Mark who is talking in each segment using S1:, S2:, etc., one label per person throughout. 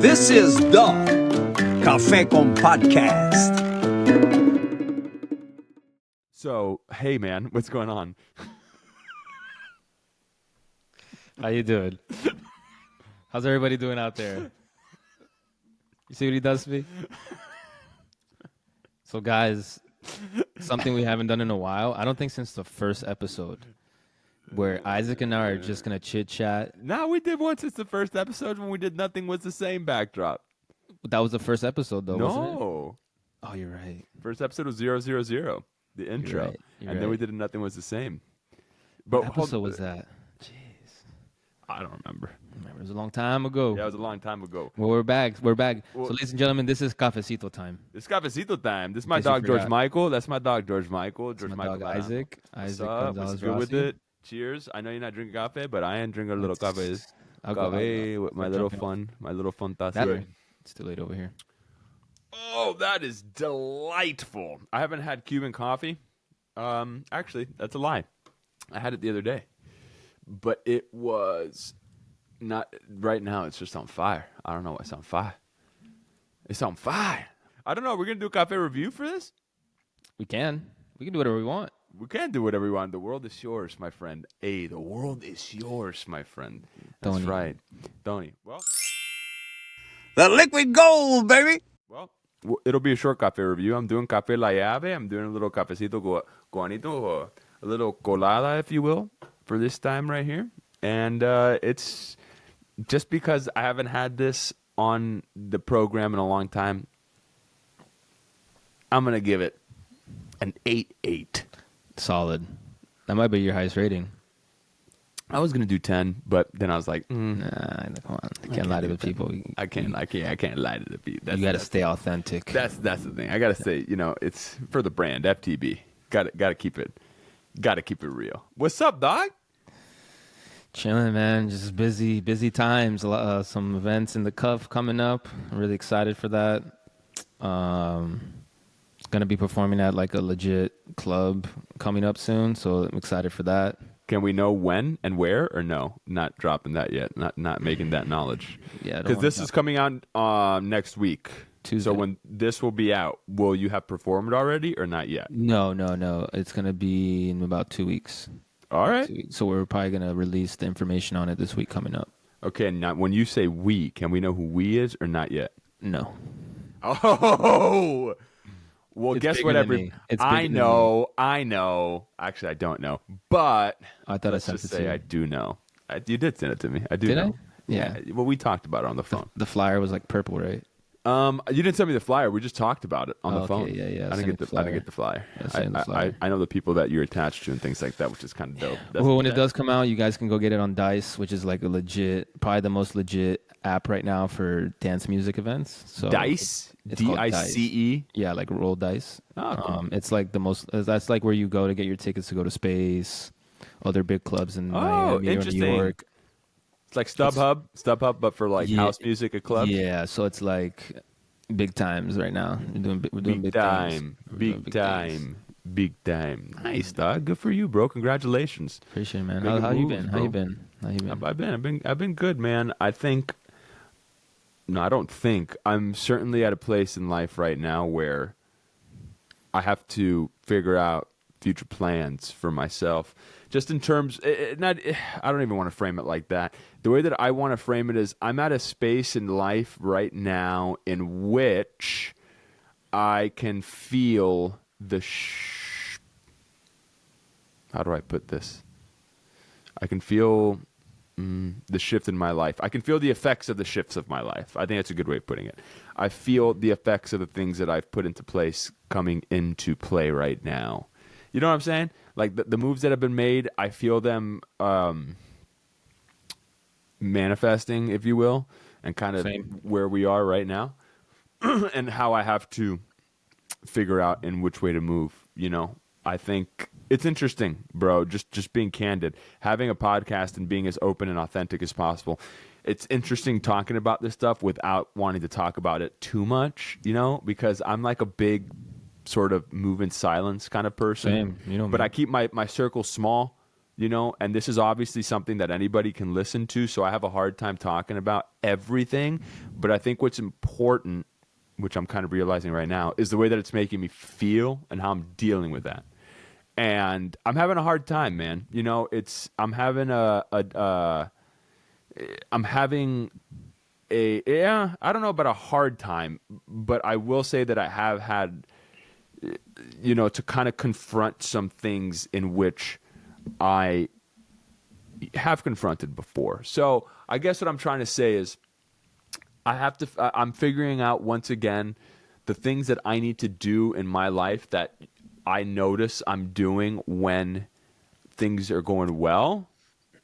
S1: This is the Café con Podcast.
S2: So, hey man, what's going on?
S3: How you doing? How's everybody doing out there? You see what he does to me? So guys, something we haven't done in a while, I don't think since the first episode, where Isaac and I are just going to chit-chat.
S2: No, we did one since the first episode when we did Nothing Was the Same backdrop.
S3: That was the first episode, though, wasn't it?
S2: No.
S3: Oh, you're right.
S2: First episode was 000, the intro.
S3: right, you're
S2: and then we
S3: right.
S2: did a Nothing Was the Same.
S3: What
S2: But
S3: episode was that? Jeez.
S2: I don't remember.
S3: Remember, it was a long time ago.
S2: Yeah, it was a long time ago.
S3: Well, we're back. We're back.
S2: Well-
S3: So, ladies and gentlemen, this is Cafecito Time.
S2: It's Cafecito Time. This is my
S3: Guess you
S2: dog, George
S3: forgot.
S2: Michael. That's my dog, George Michael.
S3: This
S2: George
S3: is my
S2: Michael.
S3: dog, Isaac.
S2: What's
S3: Isaac
S2: up?
S3: Gonzalez
S2: What's good with
S3: Rossi.
S2: it? Cheers. I know you're not drinking cafe, but I am drinking a little cafe.
S3: I'll go-
S2: Cafe
S3: I'll-
S2: with my
S3: I'll
S2: little
S3: jump in.
S2: fun, my little fun taza.
S3: That- It's too late over here.
S2: Oh, that is delightful. I haven't had Cuban coffee. Actually, that's a lie. I had it the other day. But it was not right now. It's just on fire. I don't know why it's on fire. It's on fire. I don't know. We're going to do a cafe review for this?
S3: We can do whatever we want.
S2: We can do whatever we want. The world is yours, my friend. Hey, the world is yours, my friend. That's
S3: Tony.
S2: right. Tony.
S1: The liquid gold, baby.
S2: Well, it'll be a short cafe review. I'm doing Café La Llave. I'm doing a little cafecito guanito, a little colada, if you will, for this time right here. And it's just because I haven't had this on the program in a long time, I'm going to give it an 8.8.
S3: Solid. That might be your highest rating.
S2: I was going to do 10, but then I was like,
S3: Nah, come on. You can't lie to the people.
S2: I can't lie to the people.
S3: You got to stay authentic.
S2: That's the thing. I gotta say, it's for the brand FTB. Got to keep it real. What's up, dog?
S3: Chilling, man. Just busy times. Some events in the cuff coming up. I'm really excited for that. Gonna be performing at like a legit club coming up soon, so I'm excited for that.
S2: Can we know when and where, or no? Not dropping that yet. Not making that knowledge.
S3: Yeah, I don't
S2: because
S3: wanna
S2: this is coming out next week.
S3: Tuesday.
S2: So when this will be out, will you have performed already or not yet?
S3: No. It's gonna be in about 2 weeks.
S2: All right.
S3: 2 weeks. So we're probably gonna release the information on it this week coming up.
S2: Okay. Now, when you say we, can we know who we is or not yet?
S3: No.
S2: Oh. Well,
S3: It's
S2: guess
S3: bigger
S2: what?
S3: than me. It's
S2: I
S3: bigger than
S2: know. Actually, I don't know, but
S3: I thought I
S2: let's
S3: sent
S2: just
S3: it to
S2: say
S3: you.
S2: I do know. You did send it to me. I do
S3: Did I?
S2: know.
S3: Yeah.
S2: Well, we talked about it on the phone.
S3: The flyer was like purple, right?
S2: You didn't send me the flyer. We just talked about it on the
S3: Okay,
S2: phone.
S3: yeah.
S2: I didn't get the flyer.
S3: Yeah, send the flyer.
S2: I know the people that you're attached to and things like that, which is kind of dope.
S3: Well, when it does come out, you guys can go get it on Dice, which is like probably the most legit app right now for dance music events. So
S2: Dice,
S3: it's called Dice.
S2: DICE.
S3: Yeah, like roll dice.
S2: Oh, cool.
S3: It's like that's like where you go to get your tickets to go to Space, other big clubs in Miami or New
S2: interesting.
S3: York.
S2: It's like StubHub, but for like house music at clubs.
S3: Yeah, so it's like big times right now. We're doing big
S2: time,
S3: things. We're doing
S2: big
S3: things.
S2: time, big time. Nice, dog. Good for you, bro. Congratulations.
S3: Appreciate it, man.
S2: Making
S3: How you
S2: moves,
S3: been?
S2: bro.
S3: How you been?
S2: I've been good, man. I think. No, I don't think. I'm certainly at a place in life right now where I have to figure out future plans for myself. Just in terms, I don't even want to frame it like that. The way that I want to frame it is I'm at a space in life right now in which I can feel how do I put this? I can feel the shift in my life. I can feel the effects of the shifts of my life. I think that's a good way of putting it. I feel the effects of the things that I've put into place coming into play right now. You know what I'm saying? Like the moves that have been made, I feel them manifesting, if you will, and kind of
S3: Same.
S2: where we are right now and how I have to figure out in which way to move, I think it's interesting, bro, just being candid, having a podcast and being as open and authentic as possible. It's interesting talking about this stuff without wanting to talk about it too much, because I'm like a big sort of move in silence kind of person.
S3: Same. You know me.
S2: But I keep my circle small and this is obviously something that anybody can listen to, so I have a hard time talking about everything, but I think what's important, which I'm kind of realizing right now, is the way that it's making me feel and how I'm dealing with that. And I'm having a hard time, man. I'm having I don't know about a hard time, but I will say that I have had, to kind of confront some things in which I have confronted before. So I guess what I'm trying to say is I'm figuring out once again the things that I need to do in my life that I notice I'm doing when things are going well.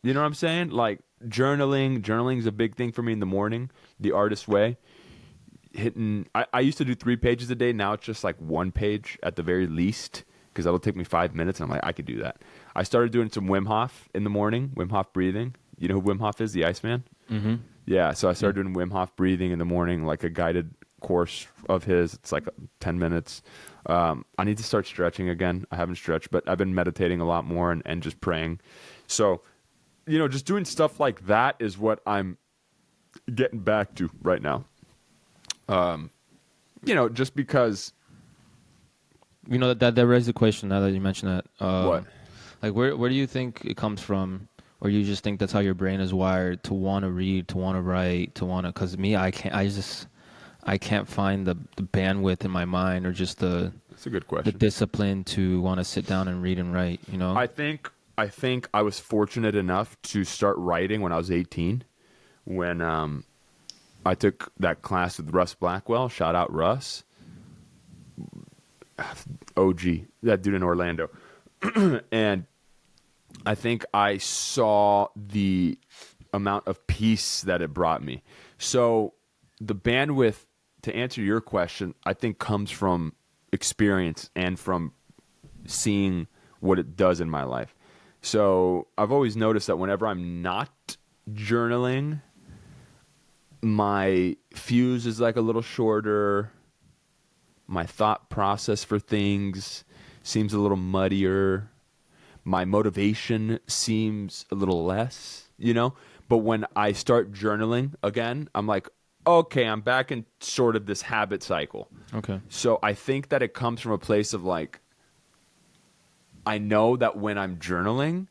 S2: You know what I'm saying? Like journaling. Journaling is a big thing for me in the morning, the artist way. I used to do 3 pages a day. Now it's just like 1 page at the very least, because that'll take me 5 minutes. And I'm like, I could do that. I started doing some Wim Hof in the morning, Wim Hof breathing. You know who Wim Hof is? The Iceman?
S3: Mm-hmm.
S2: Yeah, so I started doing Wim Hof breathing in the morning, like a guided course of his. It's like 10 minutes. I need to start stretching again. I haven't stretched, but I've been meditating a lot more and just praying. So, just doing stuff like that is what I'm getting back to right now. Just because.
S3: That raises a question now that you mention that.
S2: What?
S3: Like, where do you think it comes from? Or you just think that's how your brain is wired to want to read, to want to write, to want to? Because me, I can't find the bandwidth in my mind, or just
S2: That's a good question.
S3: the discipline to want to sit down and read and write.
S2: I think I was fortunate enough to start writing when I was 18, when I took that class with Russ Blackwell. Shout out Russ, OG, that dude in Orlando. And I think I saw the amount of peace that it brought me. So the bandwidth, to answer your question, I think comes from experience and from seeing what it does in my life. So I've always noticed that whenever I'm not journaling, my fuse is like a little shorter. My thought process for things seems a little muddier. My motivation seems a little less, But when I start journaling again, I'm like, okay, I'm back in sort of this habit cycle.
S3: Okay.
S2: So I think that it comes from a place of like, I know that when I'm journaling,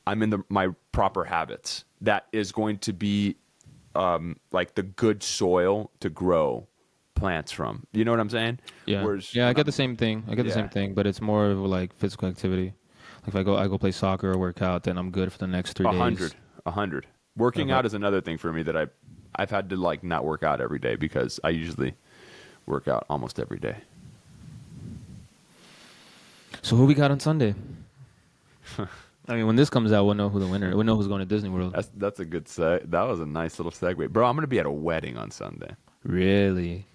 S2: I'm in my proper habits. That is going to be like the good soil to grow plants from. You know what I'm saying?
S3: Yeah.
S2: Whereas
S3: I get the same thing. The
S2: Yeah.
S3: same thing, but it's more of like physical activity. Like if I go play soccer or work out, then I'm good for the next 3 days.
S2: 100. Working
S3: Okay.
S2: out is another thing for me that I've had to like not work out every day, because I usually work out almost every day.
S3: So who we got on Sunday? I mean, when this comes out, we'll know who the winner. We'll know who's going to Disney World.
S2: That's a good that was a nice little segue. Bro, I'm going to be at a wedding on Sunday.
S3: Really?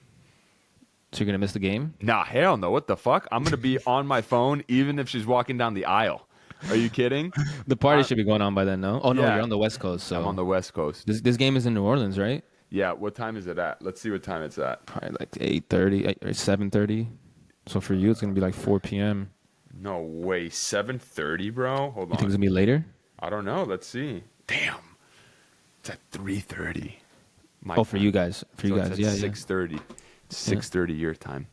S3: So you're going to miss the game?
S2: Nah, hell no. What the fuck? I'm going to be on my phone even if she's walking down the aisle. Are you kidding?
S3: The party should be going on by then, no? Oh, no,
S2: Yeah.
S3: you're on the West Coast. So
S2: I'm on the West Coast.
S3: This game is in New Orleans, right?
S2: Yeah, what time is it at? Let's see what time it's at.
S3: Probably like 8:30 or 7:30. So for you, it's going to be like 4 p.m.
S2: No way. 7:30, bro? Hold
S3: You think it's
S2: on.
S3: going to be later?
S2: I don't know. Let's see. Damn. It's at 3:30.
S3: Oh, for you guys. For you
S2: So
S3: guys,
S2: it's at
S3: yeah.
S2: 6:30. 6:30 your time.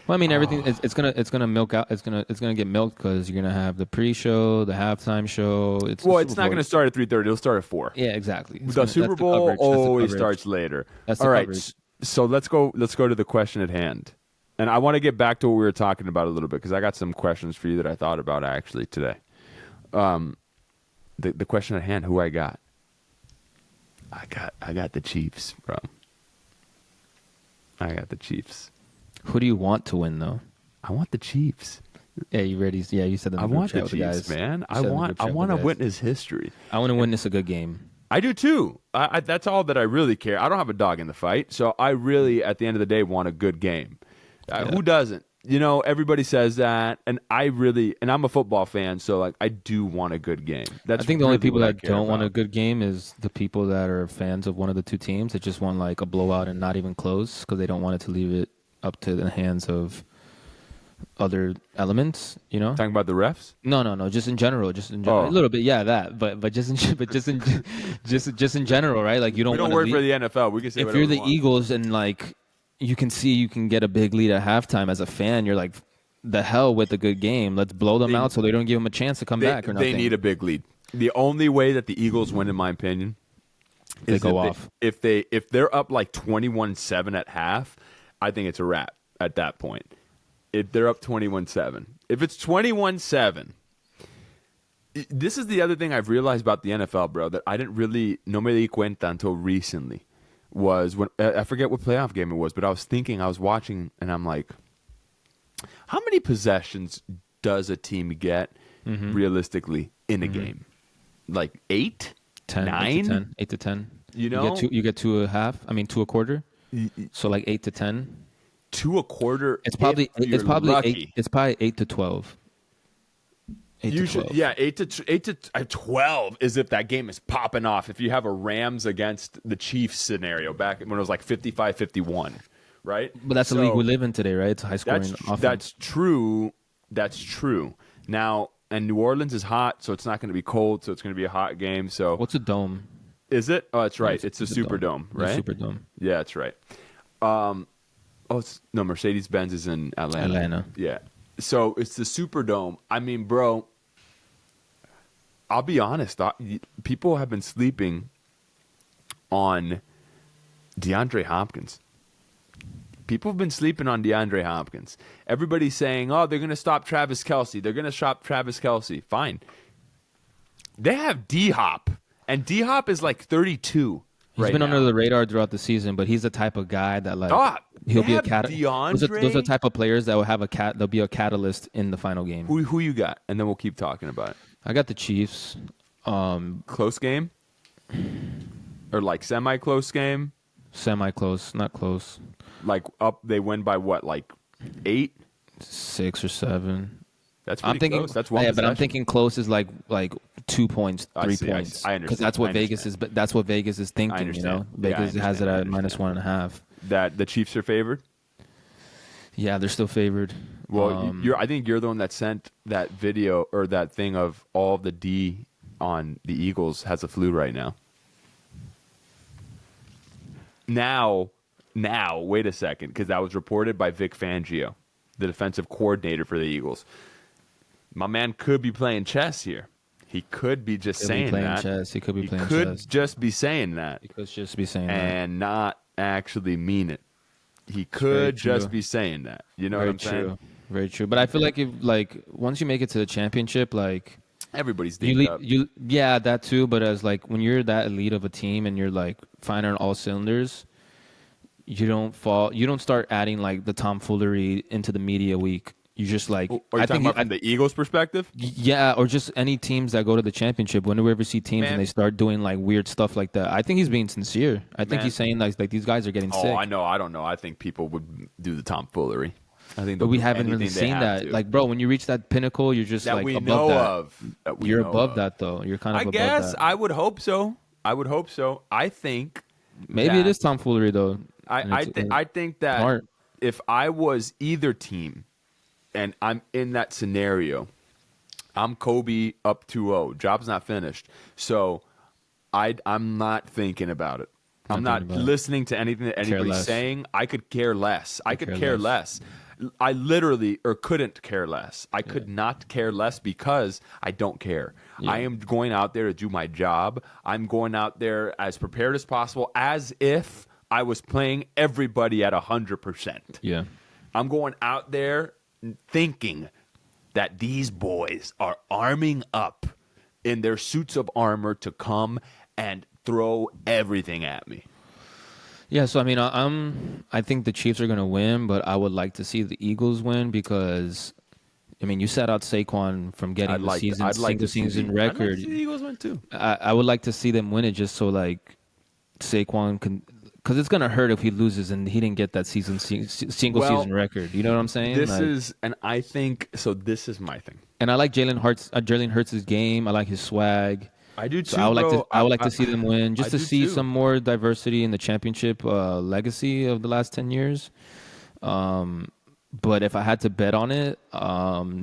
S3: Well, I mean, everything it's gonna milk out. It's gonna get milked because you're gonna have the pre-show, the halftime show. It's
S2: not going to start at 3:30. It'll start at 4.
S3: Yeah, exactly.
S2: The Super Bowl always starts later.
S3: That's the
S2: All right.
S3: coverage.
S2: So let's go to the question at hand. And I want to get back to what we were talking about a little bit, because I got some questions for you that I thought about actually today. The question at hand, who I got? I got the Chiefs, bro. I got the Chiefs.
S3: Who do you want to win, though?
S2: I want the Chiefs.
S3: Yeah, you ready? Yeah, you said that.
S2: I want the Chiefs, man. I want to witness history.
S3: I want to witness a good game.
S2: I do too. That's all that I really care. I don't have a dog in the fight, so I really, at the end of the day, want a good game. Who doesn't? Everybody says that, and I'm a football fan, so like I do want a good game.
S3: I think the only people
S2: what I
S3: that
S2: care
S3: don't want a
S2: about.
S3: good game is the people that are fans of one of the two teams that just want like a blowout and not even close because they don't want it to leave it up to the hands of other elements, you know?
S2: Talking about the refs?
S3: No. Just in general,
S2: Oh.
S3: a little bit, yeah, that. But just in just in general, right? Like you
S2: We
S3: don't
S2: don't
S3: want to
S2: work for
S3: lead.
S2: the NFL. We can say
S3: If
S2: whatever
S3: you're
S2: we
S3: the
S2: want.
S3: Eagles and like you can see you can get a big lead at halftime as a fan, you're like, the hell with a good game. Let's blow them
S2: They-
S3: out so they don't give them a chance to come back or
S2: They
S3: nothing.
S2: need a big lead. The only way that the Eagles win, in my opinion,
S3: They
S2: is
S3: go off.
S2: if they're up like 21-7 at half. I think it's a wrap at that point. If they're up 21-7, if it's 21-7, this is the other thing I've realized about the NFL, bro, that I didn't really no me di cuenta until recently. Was when I forget what playoff game it was, but I was watching, and I'm like, how many possessions does a team get realistically in a game? Like 8,
S3: 10,
S2: 9,
S3: 8 to 10.
S2: You know?
S3: You get two a half. I mean, two a quarter. So like 8 to 10.
S2: to a quarter.
S3: It's probably
S2: if you're lucky.
S3: It's probably 8 to 12. 8 to 12.
S2: Yeah, 8 to 12 is if that game is popping off. If you have a Rams against the Chiefs scenario back when it was like 55-51, right?
S3: But that's the league we live in today, right? It's a high scoring offense.
S2: That's true. That's true. Now, and New Orleans is hot, so it's not going to be cold, so it's going to be a hot game. So
S3: What's a dome?
S2: is it? Oh, that's right.
S3: It's
S2: It's a Superdome, right?
S3: The Superdome.
S2: Yeah, that's right. No, Mercedes-Benz is in Atlanta. Yeah. So it's the Superdome. I mean, bro, I'll be honest. People have been sleeping on DeAndre Hopkins. People have been sleeping on DeAndre Hopkins. Everybody's saying, oh, they're going to stop Travis Kelce. They're going to stop Travis Kelce. Fine. They have D-Hop, and D-Hop is like 32.
S3: He's been under the radar throughout the season, but he's the type of guy that like he'll be a catalyst. Those are the type of players that will have they'll be a catalyst in the final game.
S2: Who you got? And then we'll keep talking about it.
S3: I got the Chiefs.
S2: Close game? Or like semi-close game?
S3: Semi-close, not close.
S2: Like up, they win by what, like 8?
S3: 6 or 7.
S2: That's pretty close. That's one.
S3: Yeah, but I'm thinking close is like 2 points, 3 points.
S2: I understand.
S3: Because that's what Vegas is. But that's what Vegas is thinking. You know, Vegas has it at -1.5.
S2: That the Chiefs are favored.
S3: Yeah, they're still favored.
S2: Well, I think you're the one that sent that video or that thing of all the D on the Eagles has a flu right now. Now, wait a second, because that was reported by Vic Fangio, the defensive coordinator for the Eagles. My man could be playing chess here. He could be just saying that.
S3: Chess. He could be playing chess.
S2: He could just be saying that.
S3: He could just be saying that.
S2: And not actually mean it. He could just be saying that. You know what I'm saying?
S3: Very true. But I feel like if once you make it to the championship, like
S2: everybody's deep up.
S3: Yeah, that too. But as like when you're that elite of a team and you're like firing on all cylinders, you don't start adding like the tomfoolery into the media week. You just like.
S2: Are you talking about from the Eagles' perspective?
S3: Yeah, or just any teams that go to the championship. When do we ever see teams and they start doing like weird stuff like that? I think he's being sincere. I think he's saying like these guys are getting sick.
S2: Oh, I know. I don't know. I think people would do the tomfoolery. I think,
S3: but we haven't really seen that. Like, bro, when you reach that pinnacle, you're just
S2: that
S3: like
S2: we
S3: above
S2: know
S3: that.
S2: Of.
S3: You're above that, though. You're kind of above that.
S2: I guess I would hope so. I think
S3: maybe it is tomfoolery, though.
S2: I think that
S3: smart.
S2: If I was either team and I'm in that scenario, I'm Kobe up 2-0. Job's not finished. So I'm not thinking about it. I'm not listening to anything that anybody's saying. I could care less. I could care less. I literally couldn't care less. I could not care less because I don't care. Yeah. I am going out there to do my job. I'm going out there as prepared as possible, as if I was playing everybody at 100%.
S3: Yeah.
S2: I'm going out there thinking that these boys are arming up in their suits of armor to come and throw everything at me.
S3: Yeah, so I mean, I think the Chiefs are going to win, but I would like to see the Eagles win because, I mean, you set out Saquon from getting the season record.
S2: I'd like to see the Eagles win too.
S3: I would like to see them win it just so like Saquon can, because it's going to hurt if he loses and he didn't get that season season record. You know what I'm saying?
S2: I think so. This is my thing.
S3: And I like Jalen Hurts' game. I like his swag.
S2: I do too.
S3: So I would like to see them win, just to see some more diversity in the championship legacy of the last 10 years. But if I had to bet on it,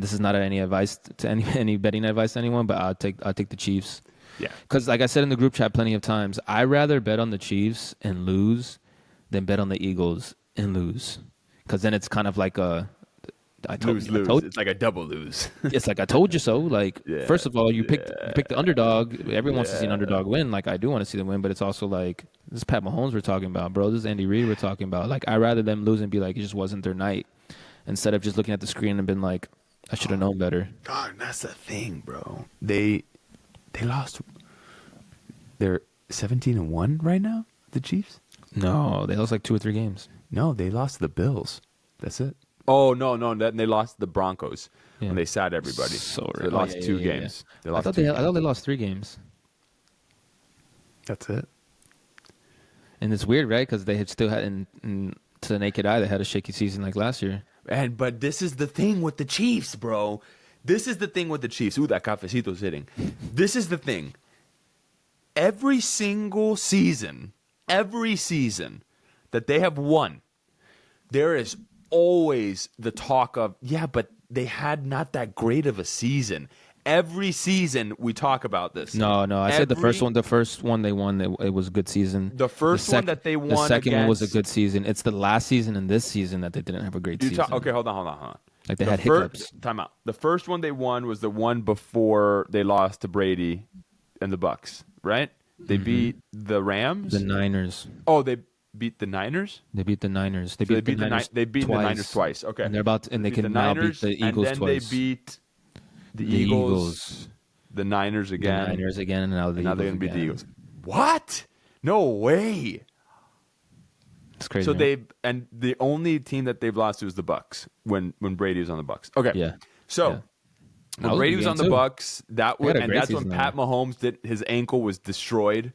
S3: this is not any advice to any betting advice to anyone, but I'll take the Chiefs.
S2: Yeah.
S3: Because like I said in the group chat plenty of times, I'd rather bet on the Chiefs and lose than bet on the Eagles and lose. Because then it's kind of like
S2: Lose. It's like a double lose.
S3: it's like I told you so. Like
S2: Yeah,
S3: first of all, you picked the underdog. Everyone wants to see an
S2: yeah.
S3: underdog win. Like I do want to see them win, but it's also like this is Pat Mahomes we're talking about, bro. This is Andy Reid we're talking about. Like I'd rather them lose and be like it just wasn't their night, instead of just looking at the screen and been like I should have known better.
S2: God, that's the thing, bro. They lost. They're 17-1 right now. The Chiefs.
S3: No, they lost like 2 or 3 games.
S2: No, they lost to the Bills. That's it. Oh no, they lost to the Broncos when they sat everybody.
S3: So
S2: they lost 2 games. They lost. I
S3: thought they lost 3 games.
S2: That's it.
S3: And it's weird, right? Because they had still had to the naked eye, they had a shaky season like last year.
S2: But this is the thing with the Chiefs, bro. This is the thing with the Chiefs. Ooh, that cafecito's hitting. This is the thing. Every single season that they have won, there is always the talk of, yeah, but they had not that great of a season. Every season we talk about this.
S3: No, I said the first one they won, it was a good season.
S2: The first one that they won,
S3: the second one was a good season. It's the last season and this season that they didn't have a great season.
S2: Okay, hold on.
S3: Like they had hiccups.
S2: Time out. The first one they won was the one before they lost to Brady and the Bucks, right? They beat the Rams.
S3: The Niners.
S2: Oh, they beat the Niners.
S3: They beat the Niners.
S2: They beat the Niners twice. Okay,
S3: and they can now beat the Eagles
S2: and then
S3: twice.
S2: They beat the Eagles, the Niners again,
S3: and now they're
S2: going to beat the Eagles. What? No way.
S3: It's crazy.
S2: So the only team that they've lost to is the Bucks when Brady was on the Bucks. Okay.
S3: Yeah.
S2: So.
S3: Yeah.
S2: When Brady was on the Bucks, that's when Pat
S3: there.
S2: Mahomes his ankle was destroyed.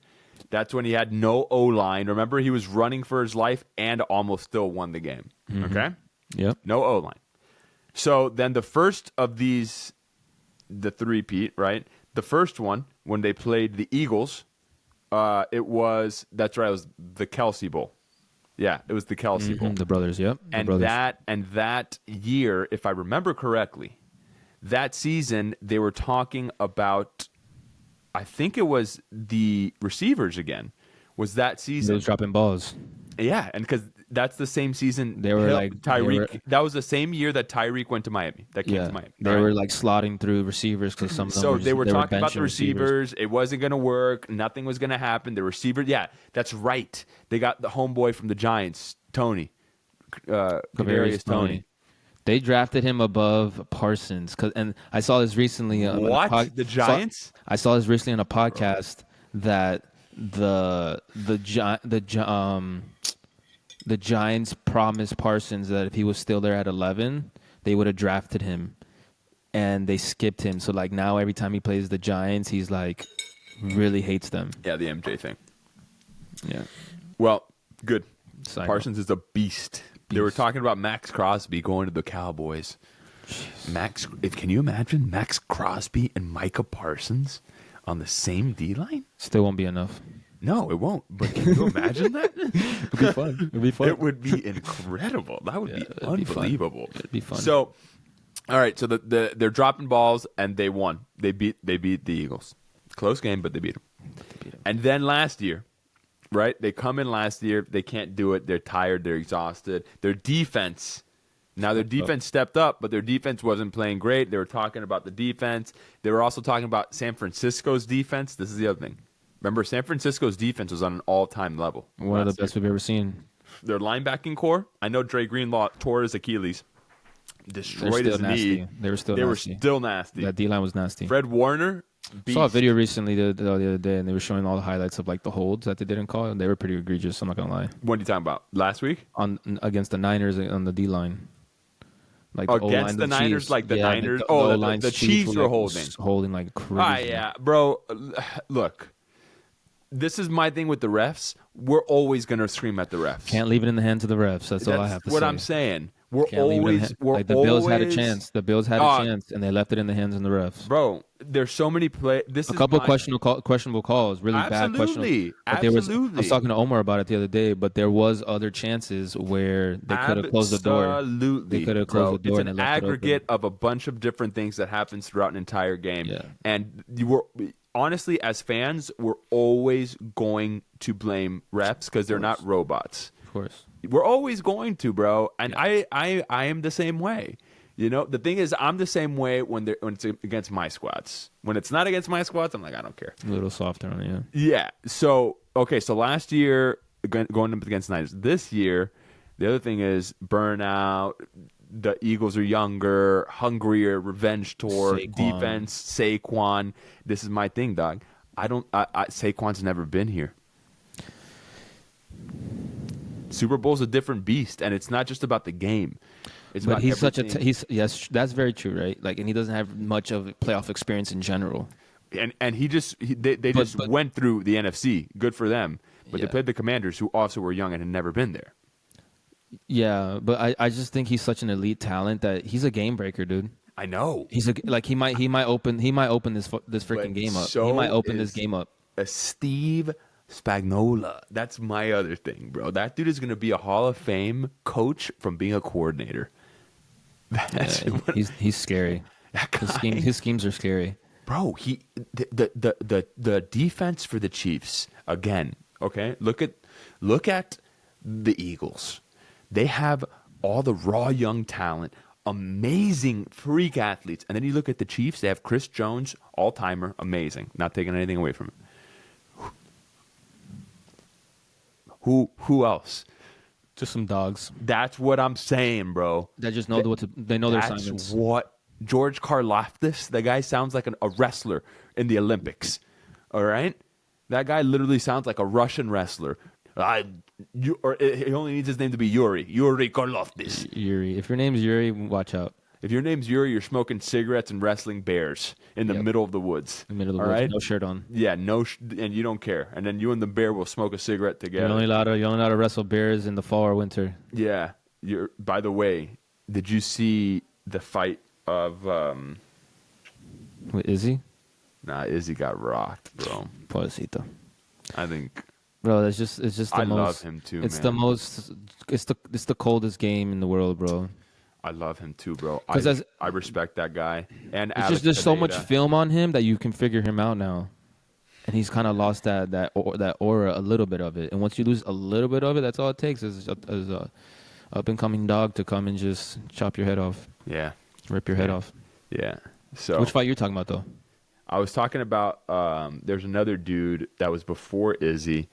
S2: That's when he had no O-line. Remember, he was running for his life and almost still won the game.
S3: Mm-hmm.
S2: Okay?
S3: Yep.
S2: No O-line. So then the first of these, the three-peat, right? The first one, when they played the Eagles, it was the Kelsey Bowl. Yeah, it was the Kelsey Bowl.
S3: The brothers, yep.
S2: That year, if I remember correctly, that season, they were talking about, I think it was the receivers again, was that season.
S3: They was dropping balls.
S2: Yeah, and because that's the same season.
S3: They were
S2: Tyreek. That was the same year that Tyreek went to Miami. That came to Miami.
S3: They were like slotting through receivers because some of them
S2: So they were talking about the
S3: receivers.
S2: It wasn't going to work. Nothing was going to happen. The receiver, yeah, that's right. They got the homeboy from the Giants, Tony. Kadarius Toney.
S3: They drafted him above Parsons, and I saw this recently.
S2: What? The Giants?
S3: I saw this recently on a podcast that the Giants promised Parsons that if he was still there at 11, they would have drafted him, and they skipped him. So like now, every time he plays the Giants, he's like really hates them.
S2: Yeah, the MJ thing.
S3: Yeah.
S2: Well, good.
S3: Psycho.
S2: Parsons is a beast. They were talking about Max Crosby going to the Cowboys. Jeez. Can you imagine Max Crosby and Micah Parsons on the same D-line?
S3: Still won't be enough.
S2: No, it won't. But can you imagine that?
S3: It'd be fun. It'd be fun.
S2: It would be incredible. That would be unbelievable.
S3: It'd be fun.
S2: So, all right. So they're dropping balls and they won. They beat the Eagles. Close game, but they beat them. And then last year. Right? They come in last year. They can't do it. They're tired. They're exhausted. Their defense stepped up, but their defense wasn't playing great. They were talking about the defense. They were also talking about San Francisco's defense. This is the other thing. Remember, San Francisco's defense was on an all-time level.
S3: One of the best we've ever seen.
S2: Their linebacking core, I know Dre Greenlaw tore his Achilles, destroyed his knee.
S3: They were still nasty. That D-line was nasty.
S2: Fred Warner, beast.
S3: Saw a video recently the other day, and they were showing all the highlights of like the holds that they didn't call, and they were pretty egregious. I'm not gonna lie.
S2: What are you talking about? Last week
S3: against the Niners on the D line.
S2: Like against the Niners,
S3: Chiefs.
S2: like the Niners. The Chiefs were
S3: holding like crazy.
S2: Yeah, bro. Look, this is my thing with the refs. We're always gonna scream at the refs.
S3: Can't leave it in the hands of the refs. That's all I have to say.
S2: What I'm saying. We're
S3: Can't leave it in
S2: always we're
S3: like the Bills had a
S2: always
S3: chance. The Bills had a
S2: uh,
S3: chance, and they left it in the hands of the refs.
S2: bro. There's so many play. This
S3: A
S2: is
S3: couple of
S2: my
S3: questionable calls, really bad questionable.
S2: absolutely,
S3: But there was. I was
S2: absolutely.
S3: talking to Omar about it the other day. But there was other chances where they could have closed the door. They
S2: Absolutely,
S3: could have closed
S2: bro.
S3: the
S2: It's
S3: door and
S2: an
S3: they left it open.
S2: aggregate of a bunch of different things that happens throughout an entire game.
S3: Yeah,
S2: And you were honestly, as fans, we're always going to blame refs because they're not robots.
S3: of course.
S2: We're always going to, bro. And
S3: Yeah.
S2: I am the same way. You know, the thing is, I'm the same way when it's against my squads. When it's not against my squads, I'm like, I don't care.
S3: A little softer on it.
S2: Yeah. So okay. So last year going up against Niners. This year, the other thing is burnout. The Eagles are younger, hungrier, revenge tour,
S3: Saquon.
S2: defense. Saquon. This is my thing, dog. Saquon's never been here. Super Bowl's a different beast, and it's not just about the game. It's
S3: But
S2: about
S3: he's such a
S2: everything.
S3: he's yes, that's very true, right? Like, and he doesn't have much of playoff experience in general.
S2: And they just
S3: but-
S2: went through the NFC. Good for them. But they
S3: Yeah.
S2: played the Commanders, who also were young and had never been there.
S3: Yeah, but I just think he's such an elite talent that he's a game breaker, dude.
S2: I know.
S3: He's a like he might open this freaking
S2: But
S3: game up.
S2: so
S3: He might open this
S2: is
S3: game up.
S2: Steve Spagnuolo. That's my other thing, bro. That dude is going to be a Hall of Fame coach from being a coordinator. That's
S3: Yeah, he's scary. His schemes are scary.
S2: bro. The defense for the Chiefs again. Okay, look at the Eagles. They have all the raw young talent, amazing freak athletes, and then you look at the Chiefs. They have Chris Jones, all timer, amazing. Not taking anything away from him. Who else?
S3: Just some dogs
S2: That's what I'm saying, bro.
S3: that just know what to. They know their
S2: That's
S3: assignments.
S2: what George Karlaftis, the guy sounds like a wrestler in the Olympics. All right, that guy literally sounds like a Russian wrestler. He only needs his name to be Yuri Karlaftis.
S3: Yuri, if your name's Yuri, watch out.
S2: If your name's Yuri, you're smoking cigarettes and wrestling bears in the
S3: Yep.
S2: middle of the woods.
S3: In the middle of the
S2: All
S3: woods,
S2: right?
S3: no shirt on.
S2: Yeah, and you don't care. And then you and the bear will smoke a cigarette
S3: You're
S2: together.
S3: only allowed to wrestle bears in the fall or winter.
S2: Yeah. By the way, did you see the fight of
S3: Wait, is he?
S2: Nah, Izzy got rocked, bro.
S3: Pobrecito.
S2: I think
S3: Bro, it's just the
S2: I
S3: most.
S2: love him too,
S3: It's
S2: man.
S3: the most. It's the coldest game in the world, bro.
S2: I love him too, bro.
S3: 'Cause
S2: I respect that guy. And
S3: It's
S2: Alex
S3: just there's so much
S2: Pineda.
S3: film on him that you can figure him out now, and he's kind of lost that aura, a little bit of it. And once you lose a little bit of it, that's all it takes is a up and coming dog to come and just chop your head off,
S2: Yeah,
S3: rip your head off.
S2: yeah. So
S3: Which fight you're talking about though?
S2: I was talking about there's another dude that was before Izzy,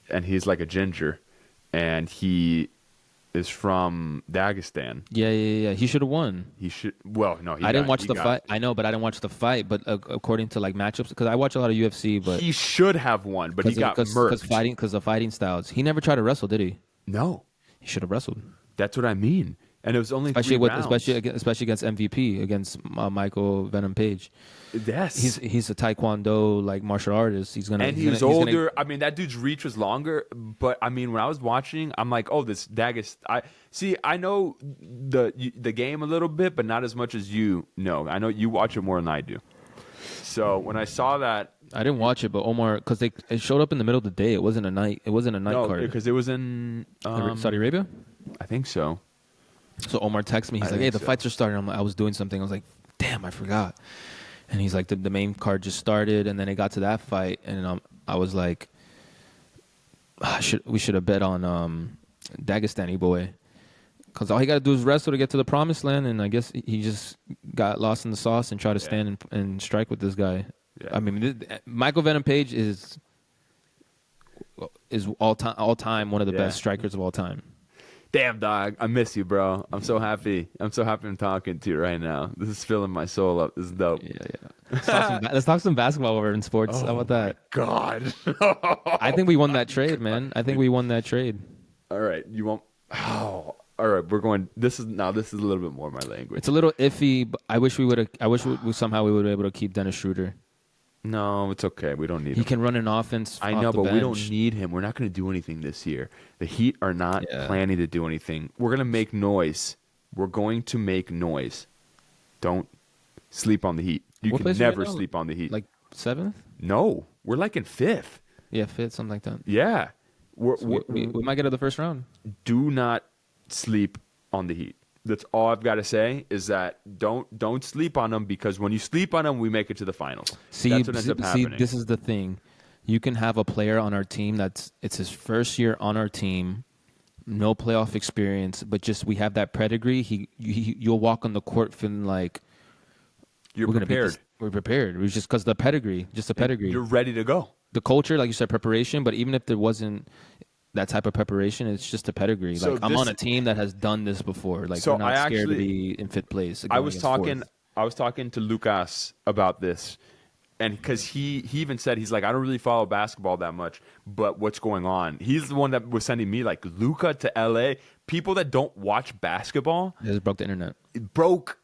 S2: and he's like a ginger, and he is from Dagestan.
S3: Yeah. He should have won.
S2: He should. Well, no,
S3: I didn't watch the fight. I know, but I didn't watch the fight. But according to like matchups, because I watch a lot of UFC, but
S2: He should have won, but he got murked.
S3: because of fighting styles. He never tried to wrestle, did he?
S2: No,
S3: He should have wrestled,
S2: that's what I mean. And it was only
S3: especially
S2: 3 rounds.
S3: especially against MVP, against Michael Venom Page.
S2: Yes,
S3: He's a taekwondo like martial artist. He's gonna
S2: and
S3: he's
S2: he was
S3: gonna- he's
S2: older.
S3: gonna-
S2: I mean, that dude's reach was longer. But I mean, when I was watching, I'm like, oh, this Dagus. I know the game a little bit, but not as much as you know. I know you watch it more than I do. So when I saw that,
S3: I didn't watch it, but Omar, because it showed up in the middle of the day. It wasn't a night. It wasn't a night
S2: no,
S3: card.
S2: because it was in
S3: Saudi Arabia.
S2: I think so.
S3: So Omar texted me. He's
S2: I
S3: like,
S2: think
S3: "Hey, the
S2: so.
S3: fights are starting." I was doing something. I was like, "Damn, I forgot." And he's like, "The main card just started, and then it got to that fight, and I was like, we should have bet on Dagestani boy, because all he got to do is wrestle to get to the promised land, and I guess he just got lost in the sauce and tried to stand and strike with this guy.
S2: Yeah.
S3: I mean, Michael Venom Page is all time one of the
S2: Yeah.
S3: best strikers of all time.
S2: Damn, dog, I miss you, bro. I'm so happy. I'm talking to you right now. This is filling my soul up. This is dope.
S3: Yeah. Let's talk some basketball over in sports. How about that?
S2: God.
S3: I think we won that trade, man. I think we won that trade.
S2: All right, you won't. Oh, all right. We're going. This is a little bit more my language.
S3: It's a little iffy, but I wish we would have. I wish we somehow we would be able to keep Dennis Schroeder.
S2: No, it's okay. We don't need
S3: He
S2: him.
S3: can run an offense.
S2: I
S3: off
S2: know,
S3: the
S2: but we don't
S3: bench.
S2: need him. We're not going to do anything this year. The Heat are not
S3: Yeah.
S2: planning to do anything. We're going to make noise We're going to make noise. Don't sleep on the Heat. You
S3: What
S2: can
S3: place are we
S2: never
S3: now?
S2: sleep on the Heat.
S3: Like 7th?
S2: No, we're like in 5th.
S3: Yeah, 5th, something like that.
S2: Yeah.
S3: So we might get to the first round.
S2: Do not sleep on the Heat. That's all I've got to say is that don't sleep on them, because when you sleep on them, we make it to the finals.
S3: See,
S2: That's what ends up
S3: see,
S2: happening.
S3: this is the thing. You can have a player on our team it's his first year on our team, no playoff experience, but just we have that pedigree. You'll walk on the court feeling like
S2: You're
S3: we're gonna beat
S2: prepared.
S3: this. We're prepared. It was just because the pedigree, just the pedigree.
S2: You're ready to go.
S3: The culture, like you said, preparation. But even if there wasn't that type of preparation, it's just a pedigree.
S2: So
S3: like I'm on a team that has done this before. Like we're not scared to be in 5th place.
S2: I was
S3: going against 4th.
S2: I was talking to Lucas about this, and because he even said, he's like, I don't really follow basketball that much, but what's going on? He's the one that was sending me like Luka to LA. People that don't watch basketball,
S3: It just broke the internet.
S2: broke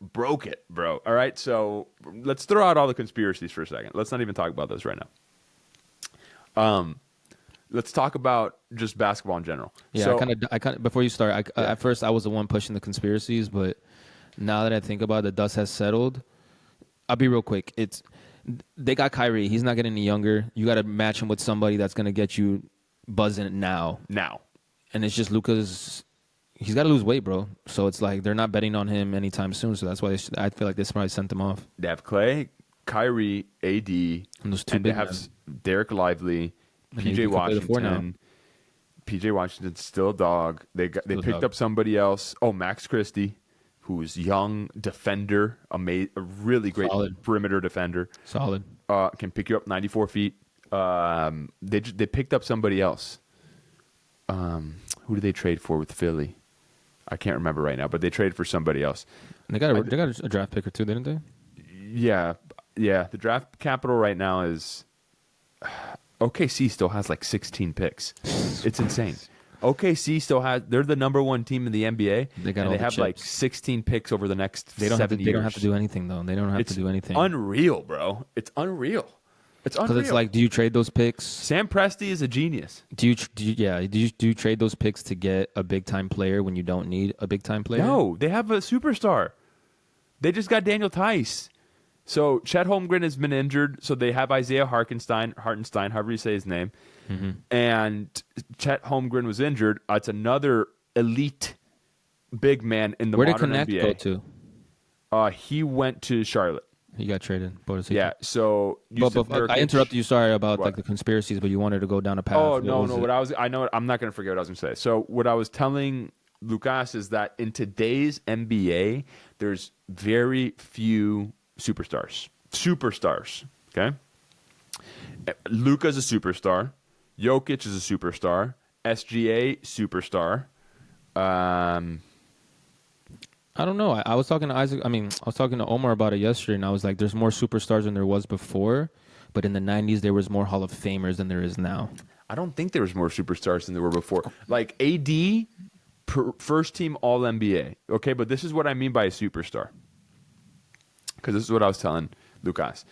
S2: it, bro. All right, so let's throw out all the conspiracies for a second. Let's not even talk about those right now. Let's talk about just basketball in general.
S3: Yeah,
S2: So,
S3: I kind of before you start, at first I was the one pushing the conspiracies, but now that I think about it, the dust has settled. I'll be real quick. They got Kyrie. He's not getting any younger. You got to match him with somebody that's going to get you buzzing now. And it's just Luka's. He's got to lose weight, bro. So it's like they're not betting on him anytime soon. So that's why I feel like this probably sent him off.
S2: they have Clay, Kyrie, AD,
S3: And those two
S2: and they
S3: big
S2: have
S3: men.
S2: Derek Lively,
S3: And
S2: PJ
S3: he can play the four now.
S2: Washington. PJ Washington's still a dog. They
S3: Still a
S2: picked
S3: dog.
S2: up somebody else. Oh, Max Christie, who's young defender, a really great
S3: Solid.
S2: perimeter defender.
S3: Solid.
S2: Can pick you up 94 feet. They picked up somebody else. Who did they trade for with Philly? I can't remember right now, but they traded for somebody else.
S3: And they got a draft pick or two, didn't they?
S2: Yeah. The draft capital right now is OKC still has like 16 picks. It's insane. OKC still has. They're the number one team in the NBA.
S3: They got
S2: and
S3: all
S2: they
S3: the
S2: have like
S3: chips.
S2: 16 picks over the next
S3: They don't have
S2: 7
S3: to.
S2: years.
S3: They don't have to do anything though. They don't have
S2: It's
S3: to do anything.
S2: unreal, bro. It's unreal. It's unreal.
S3: Because it's like, do you trade those picks?
S2: Sam Presti is a genius.
S3: Do you trade those picks to get a big time player when you don't need a big time player?
S2: No, they have a superstar. They just got Daniel Tice. So Chet Holmgren has been injured, so they have Isaiah Hartenstein, however you say his name.
S3: Mm-hmm.
S2: And Chet Holmgren was injured. It's another elite big man in the
S3: Where did
S2: modern
S3: Connect
S2: NBA.
S3: go to?
S2: He went to Charlotte.
S3: He got traded.
S2: Yeah, so
S3: But
S2: Yusuf
S3: I
S2: Nurkic-
S3: interrupted you. Sorry about
S2: What?
S3: like the conspiracies, but you wanted to go down a path.
S2: Oh
S3: What
S2: no,
S3: was
S2: no.
S3: it?
S2: I'm not going to forget what I was going to say. So what I was telling Lucas is that in today's NBA, there's very few superstars. Okay, Luka's a superstar. Jokic is a superstar. SGA superstar.
S3: I don't know. I was talking to Isaac. I was talking to Omar about it yesterday, and I was like, "There's more superstars than there was before, but in the '90s there was more Hall of Famers than there is now."
S2: I don't think there was more superstars than there were before. Like AD, first team All NBA. Okay, but this is what I mean by a superstar. Because this is what I was telling Lucas.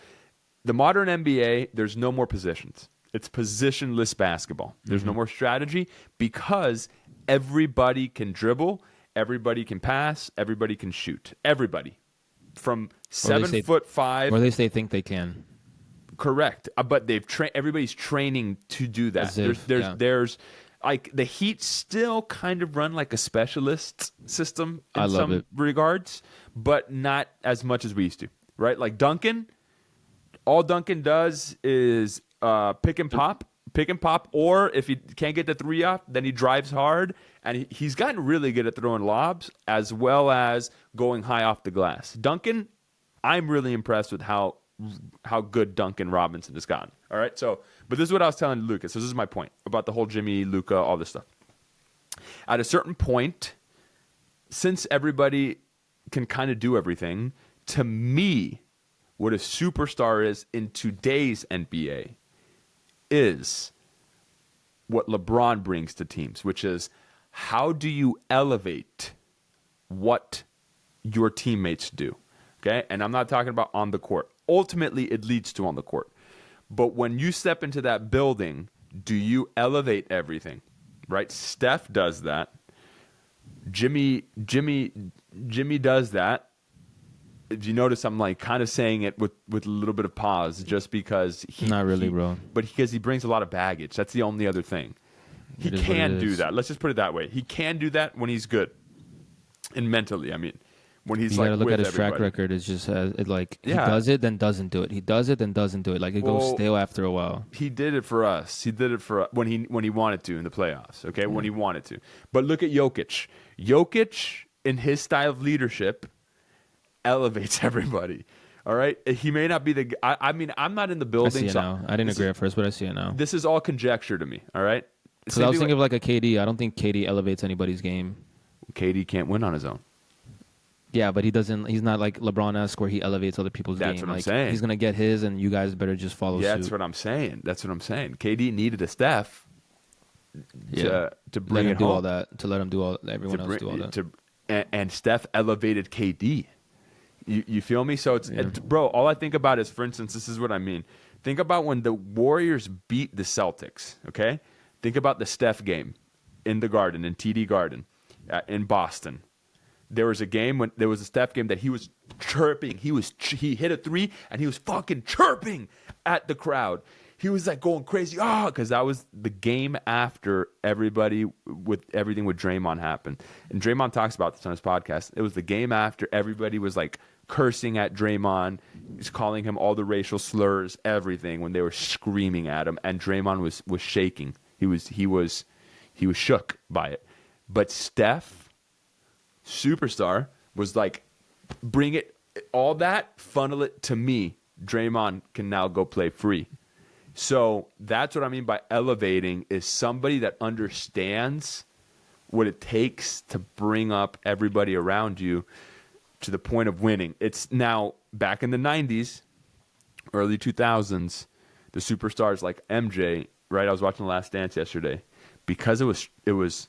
S2: The modern NBA, there's no more positions. It's positionless basketball. There's no more strategy because everybody can dribble, everybody can pass, everybody can shoot. Everybody. From 7'5".
S3: Or at least they think they can.
S2: Correct, but they've everybody's training to do that.
S3: As if,
S2: There's like the Heat still kind of run like a specialist system in
S3: I love
S2: some
S3: it.
S2: regards, but not as much as we used to. Right, like Duncan, all Duncan does is pick and pop, or if he can't get the three off, then he drives hard, and he's gotten really good at throwing lobs as well as going high off the glass. Duncan, I'm really impressed with how good Duncan Robinson has gotten. All right, but this is what I was telling Lucas. So this is my point about the whole Jimmy, Luka, all this stuff. At a certain point, since everybody can kind of do everything, to me, what a superstar is in today's NBA is what LeBron brings to teams, which is how do you elevate what your teammates do? Okay, and I'm not talking about on the court. Ultimately, it leads to on the court. But when you step into that building, do you elevate everything? Right? Steph does that. Jimmy does that. If you notice, I'm like kind of saying it with a little bit of pause, just because
S3: Not really, bro.
S2: But because he brings a lot of baggage. That's the only other thing. He
S3: It is what
S2: can
S3: it
S2: do
S3: is.
S2: that. Let's just put it that way. He can do that when he's good, and mentally. I mean, when he's
S3: You
S2: like
S3: gotta look
S2: with
S3: at his track
S2: everybody.
S3: record. It's just it like he
S2: Yeah.
S3: does it, then doesn't do it. He does it, then doesn't do it. Like it goes
S2: Well,
S3: stale after a while.
S2: He did it for us. He did it for when he wanted to in the playoffs. Okay, when he wanted to. But look at Jokic. Jokic, in his style of leadership, elevates everybody. All right, he may not be the. I mean, I'm not in the
S3: I
S2: building.
S3: see it
S2: so
S3: now. I didn't agree at first, but I see it now.
S2: This is all conjecture to me. All right.
S3: Because I was thinking of like a KD. I don't think KD elevates anybody's game.
S2: KD can't win on his own.
S3: Yeah, but he doesn't. He's not like LeBron-esque where he elevates other people's game.
S2: That's what I'm
S3: like,
S2: saying.
S3: He's gonna get his, and you guys better just follow
S2: Yeah,
S3: suit.
S2: that's what I'm saying. KD needed a Steph to bring
S3: let him
S2: it
S3: do
S2: home.
S3: all that. To let him do all. Everyone else do all that.
S2: And Steph elevated KD. You feel me? So bro. All I think about is, for instance, this is what I mean. Think about when the Warriors beat the Celtics. Okay, think about the Steph game in the Garden, in TD Garden, in Boston. There was a game when there was a Steph game that he was chirping. He hit a three and he was fucking chirping at the crowd. He was like going crazy, because that was the game after everything with Draymond happened. And Draymond talks about this on his podcast. It was the game after everybody was like cursing at Draymond. He's calling him all the racial slurs, everything, when they were screaming at him. And Draymond was shaking. He was shook by it. But Steph, superstar, was like, bring it, all that, funnel it to me. Draymond can now go play free. So that's what I mean by elevating, is somebody that understands what it takes to bring up everybody around you to the point of winning. It's now back in the 90s, early 2000s, the superstars like MJ, right? I was watching The Last Dance yesterday. Because it was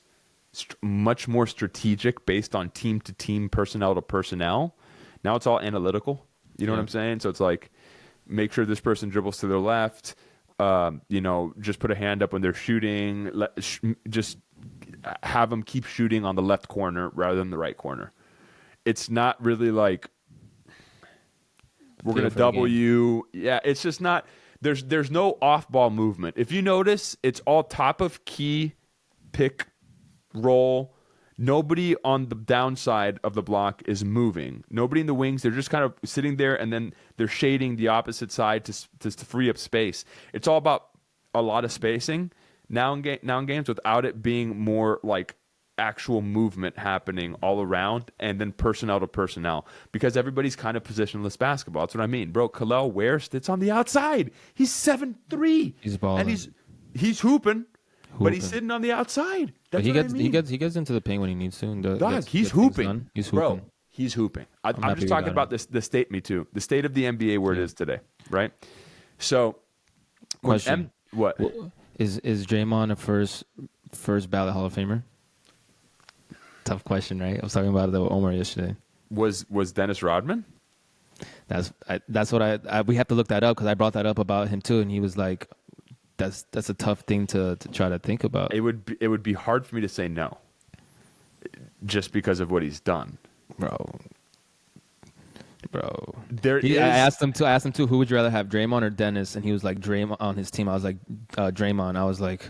S2: much more strategic, based on team to team, personnel to personnel. Now it's all analytical. You know what I'm saying? So it's like, make sure this person dribbles to their left. Just put a hand up when they're shooting. Just have them keep shooting on the left corner rather than the right corner. It's not really like, we're going to double you. Yeah, it's just not. There's no off-ball movement. If you notice, it's all top of key, pick, roll. Nobody on the downside of the block is moving. Nobody in the wings. They're just kind of sitting there, and then they're shading the opposite side to free up space. It's all about a lot of spacing now in games, without it being more like actual movement happening all around, and then personnel to personnel, because everybody's kind of positionless basketball. That's what I mean, bro. Khalil Ware sits on the outside. He's 7'3".
S3: He's balling.
S2: And he's hooping. But he's sitting on the outside. That's what I mean.
S3: He gets into the paint when he needs to. And
S2: He's hooping.
S3: He's hooping.
S2: Bro, he's hooping. I'm just talking about this. The state of the NBA where it is today, right? So,
S3: question:
S2: what
S3: is Draymond a first ballot Hall of Famer? Tough question, right? I was talking about it with Omar yesterday.
S2: Was Dennis Rodman?
S3: That's what we have to look that up, because I brought that up about him too, and he was like, That's a tough thing to try to think about.
S2: It would be hard for me to say no, just because of what he's done,
S3: bro.
S2: I
S3: asked him too. Who would you rather have, Draymond or Dennis? And he was like, Draymond on his team. I was like, Draymond. I was like,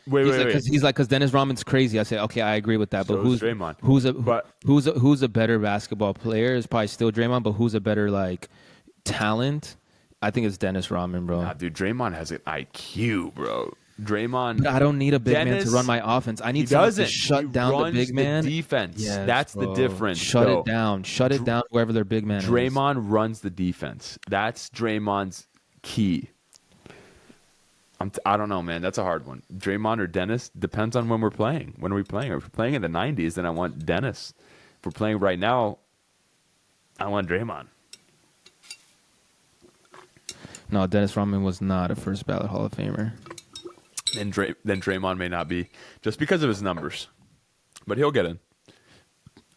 S2: wait.
S3: Because Dennis Rodman's crazy. I said, okay, I agree with that.
S2: So
S3: but who's
S2: Draymond?
S3: Who's a better basketball player? Is probably still Draymond. But who's a better like talent? I think it's Dennis Rodman, bro.
S2: Nah, dude, Draymond has an IQ, bro. Draymond.
S3: But I don't need a big man to run my offense. I need someone to shut down the big man.
S2: Defense.
S3: Yes,
S2: that's
S3: bro.
S2: the difference.
S3: Shut it down. Shut it down. Whoever their big man is.
S2: Draymond runs the defense. That's Draymond's key. I don't know, man. That's a hard one. Draymond or Dennis depends on when we're playing. When are we playing? If we're playing in the 90s, then I want Dennis. If we're playing right now, I want Draymond.
S3: No, Dennis Rodman was not a first ballot Hall of Famer.
S2: Then Draymond may not be, just because of his numbers. But he'll get in.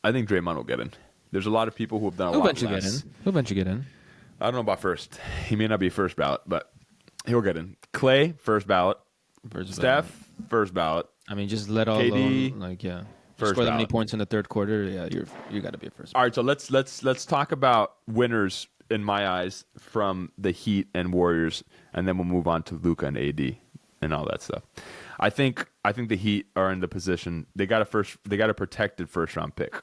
S2: I think Draymond will get in. There's a lot of people who have done a lot less.
S3: He'll eventually get in.
S2: I don't know about first. He may not be first ballot, but he'll get in. Clay, first ballot. Steph, first ballot.
S3: I mean, just let all
S2: KD,
S3: alone, like, yeah.
S2: First
S3: Score that many
S2: ballot.
S3: points in the third quarter, yeah, you got to be a first.
S2: All right, so let's talk about winners in my eyes from the Heat and Warriors, and then we'll move on to Luka and AD and all that stuff. I think the Heat are in the position they got a protected first round pick,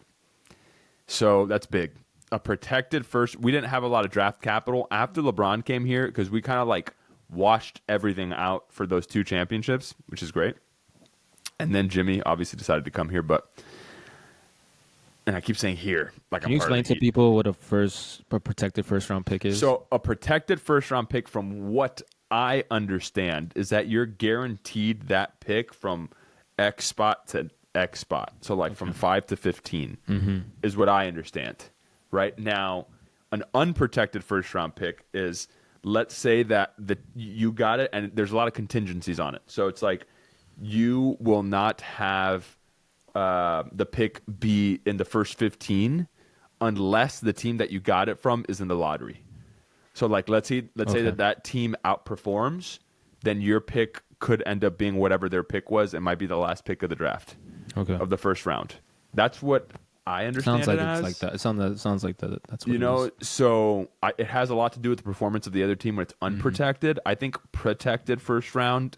S2: so that's big. A protected first. We didn't have a lot of draft capital after LeBron came here because we kind of like washed everything out for those 2 championships, which is great. And then Jimmy obviously decided to come here, and I keep saying here, like
S3: Can you explain to people what a protected first round pick is?
S2: So a protected first round pick, from what I understand, is that you're guaranteed that pick from X spot to X spot. So like from 5 to 15 is what I understand. Right now, an unprotected first round pick is, let's say that you got it, and there's a lot of contingencies on it. So it's like you will not have the pick be in the first 15 unless the team that you got it from is in the lottery. So like let's say that team outperforms, then your pick could end up being whatever their pick was. It might be the last pick of the draft of the first round. That's what I understand.
S3: Sounds like
S2: it
S3: it's
S2: as.
S3: like that. It sounds like that. That's what it is.
S2: So it has a lot to do with the performance of the other team when it's unprotected. I think protected first round,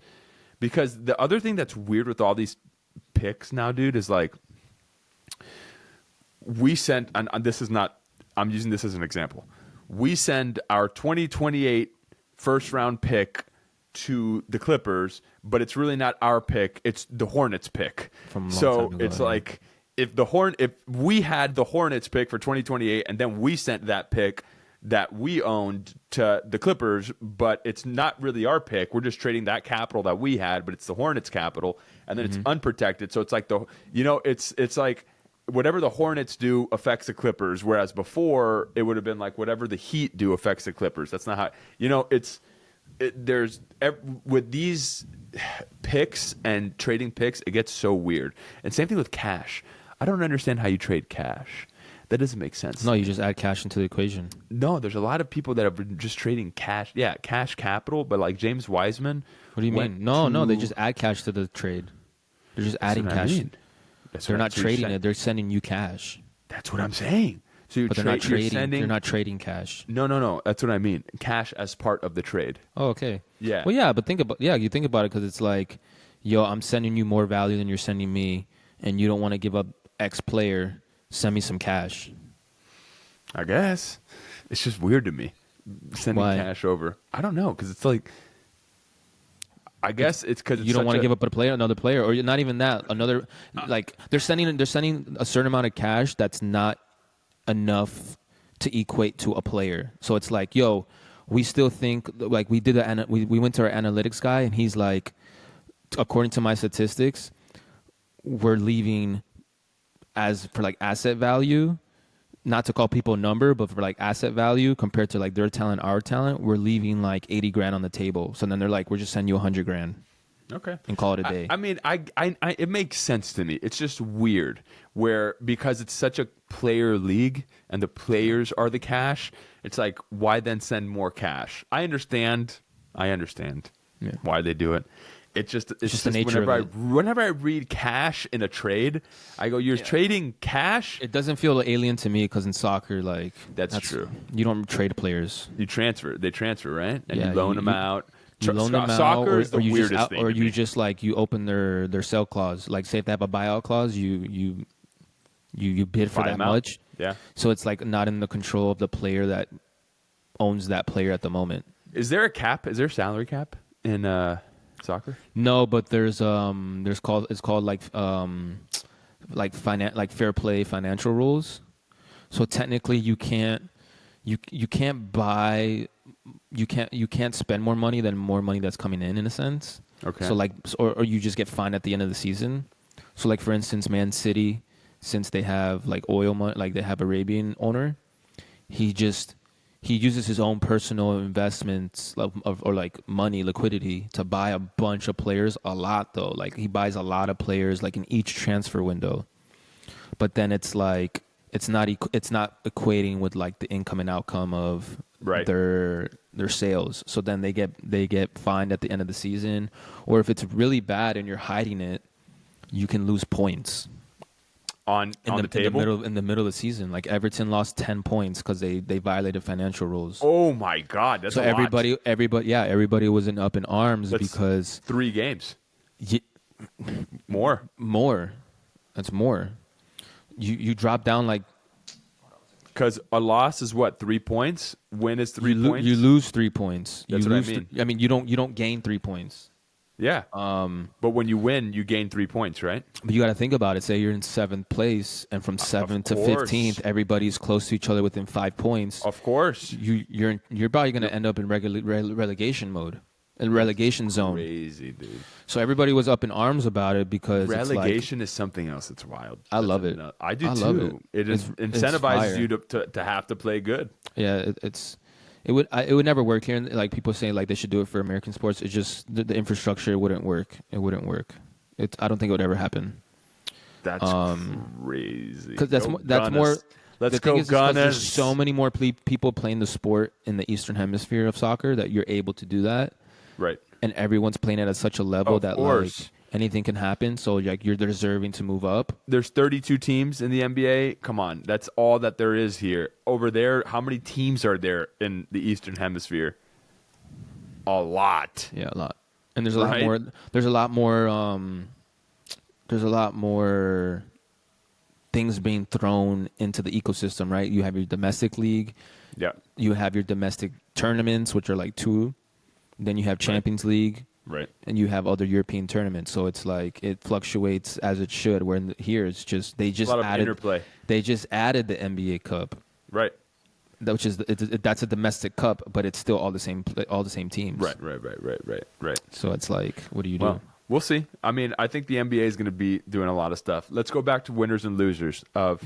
S2: because the other thing that's weird with all these picks now, dude, is like we sent, and this is not, I'm using this as an example. We send our 2028 first round pick to the Clippers, but it's really not our pick. It's the Hornets pick.
S3: From a long
S2: So
S3: time ago,
S2: it's
S3: yeah.
S2: like if we had the Hornets pick for 2028 and then we sent that pick that we owned to the Clippers, but it's not really our pick. We're just trading that capital that we had, but it's the Hornets capital, and then it's unprotected. So it's like it's like whatever the Hornets do affects the Clippers, whereas before it would have been like whatever the Heat do affects the Clippers. That's not how with these picks and trading picks, it gets so weird. And same thing with cash. I don't understand how you trade cash. That doesn't make sense.
S3: No, you just add cash into the equation.
S2: No, there's a lot of people that have been just trading cash. Yeah, cash capital, but like James Wiseman.
S3: What do you mean? No, they just add cash to the trade. They're just adding
S2: That's what I
S3: cash.
S2: mean.
S3: They're not trading it. They're sending you cash.
S2: That's what I'm saying. So
S3: But they're not trading. They're not trading cash.
S2: No. That's what I mean. Cash as part of the trade.
S3: Oh, okay.
S2: Yeah.
S3: Well, yeah, but you think about it because it's like, yo, I'm sending you more value than you're sending me, and you don't want to give up X player. Send me some cash.
S2: I guess it's just weird to me sending
S3: Why?
S2: cash over. I don't know, because it's like, I guess it's because
S3: You don't want to give up another player, or not even that. Another like they're sending a certain amount of cash that's not enough to equate to a player. So it's like, yo, we still think like we went to our analytics guy, and he's like, according to my statistics, we're leaving as for like asset value, not to call people a number, but for like asset value compared to like their talent, our talent, we're leaving like 80 grand on the table. So then they're like, we're just sending you 100 grand.
S2: Okay.
S3: And call it a day.
S2: I mean, I it makes sense to me. It's just weird because it's such a player league and the players are the cash. It's like, why then send more cash? I understand why they do it. It's just
S3: the nature of it.
S2: Whenever I read cash in a trade, I go, you're trading cash?
S3: It doesn't feel alien to me because in soccer, like
S2: That's true.
S3: You don't trade players.
S2: They transfer, right? And
S3: Yeah,
S2: you loan them out.
S3: You loan them out,
S2: Soccer is the weirdest thing.
S3: Or
S2: to me.
S3: you just like you open their sell clause. Like say if they have a buyout clause, you bid for
S2: Buy
S3: that
S2: them out.
S3: much.
S2: Yeah.
S3: So it's like not in the control of the player that owns that player at the moment.
S2: Is there a cap? Is there a salary cap in soccer?
S3: No, but it's called like fair play financial rules. So technically you can't spend more money than more money that's coming in a sense.
S2: Okay.
S3: So like or you just get fined at the end of the season. So like for instance, Man City, since they have like oil money, like they have Arabian owner, he uses his own personal investments or like money, liquidity to buy a bunch of players, a lot though. Like he buys a lot of players like in each transfer window. But then it's like it's not equating with like the income and outcome of their sales. So then they get fined at the end of the season, or if it's really bad and you're hiding it, you can lose points.
S2: on the table.
S3: in the middle of the season. Like Everton lost 10 points because they violated financial rules.
S2: Oh my God, that's
S3: So
S2: a lot.
S3: everybody was up in arms
S2: That's
S3: because
S2: 3 games.
S3: y-
S2: More.
S3: That's more. You drop down like
S2: Because a loss is what, 3 points? Win is 3 points.
S3: you lose 3 points.
S2: That's
S3: you
S2: what I
S3: lose
S2: mean.
S3: I mean you don't gain 3 points.
S2: Yeah. But when you win, you gain 3 points, right?
S3: But you got to think about it. Say you're in 7th place, and from 7th to
S2: course.
S3: 15th, everybody's close to each other within 5 points.
S2: Of course.
S3: You're probably going to end up in relegation mode, in relegation zone.
S2: Crazy, dude.
S3: So everybody was up in arms about it because
S2: Relegation is something else. It's wild.
S3: I love it.
S2: I do
S3: I
S2: too.
S3: love it.
S2: It
S3: It's
S2: incentivizes
S3: fire.
S2: you to have to play good.
S3: Yeah, it would never work here. And like people say, like they should do it for American sports. It's just the infrastructure wouldn't work. It wouldn't work. I don't think it would ever happen.
S2: That's crazy.
S3: Because that's
S2: Go
S3: more.
S2: Gunners. Let's
S3: The thing
S2: go
S3: is 'cause
S2: Gunners.
S3: There's so many more people playing the sport in the Eastern Hemisphere of soccer that you're able to do that,
S2: Right.
S3: and everyone's playing it at such a level
S2: Of
S3: that
S2: course.
S3: like anything can happen. So like you're deserving to move up.
S2: There's 32 teams in the NBA. Come on, that's all that there is here. Over there, how many teams are there in the Eastern Hemisphere? A lot.
S3: Yeah, a lot. And there's a lot
S2: Right.
S3: more. There's a lot more. There's a lot more things being thrown into the ecosystem, right? You have your domestic league.
S2: Yeah.
S3: You have your domestic tournaments, which are like 2. Then you have Champions League.
S2: Right.
S3: And you have other European tournaments, so it's like it fluctuates as it should. Where here it's just they just
S2: A lot of
S3: added
S2: interplay.
S3: they just added the NBA Cup,
S2: Right.
S3: which is that's a domestic cup, but it's still all the same teams.
S2: Right.
S3: So it's like, what do you do?
S2: Well, we'll see. I mean, I think the NBA is going to be doing a lot of stuff. Let's go back to winners and losers of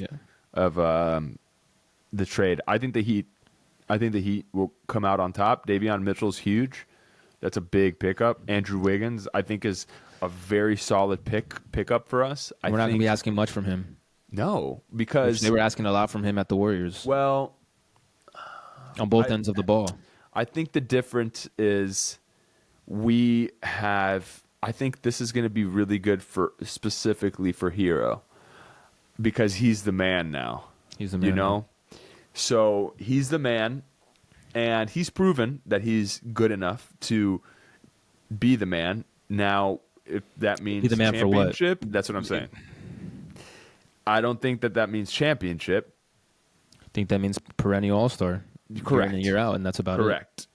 S2: the trade. I think the Heat will come out on top. Davion Mitchell's huge. That's a big pickup. Andrew Wiggins, I think, is a very solid pickup for us.
S3: We're not going to be asking much from him.
S2: No, because
S3: They were asking a lot from him at the Warriors
S2: well,
S3: on both ends of the ball.
S2: I think the difference is I think this is going to be really good specifically for Hero because he's the man now.
S3: He's the man.
S2: You know? So he's the man, and he's proven that he's good enough to be the man. Now, if that means
S3: Be the man for what?
S2: championship, that's what I'm saying. I don't think that means championship.
S3: I think that means perennial All-Star.
S2: Correct.
S3: Year in and year out, and that's about it.
S2: Correct.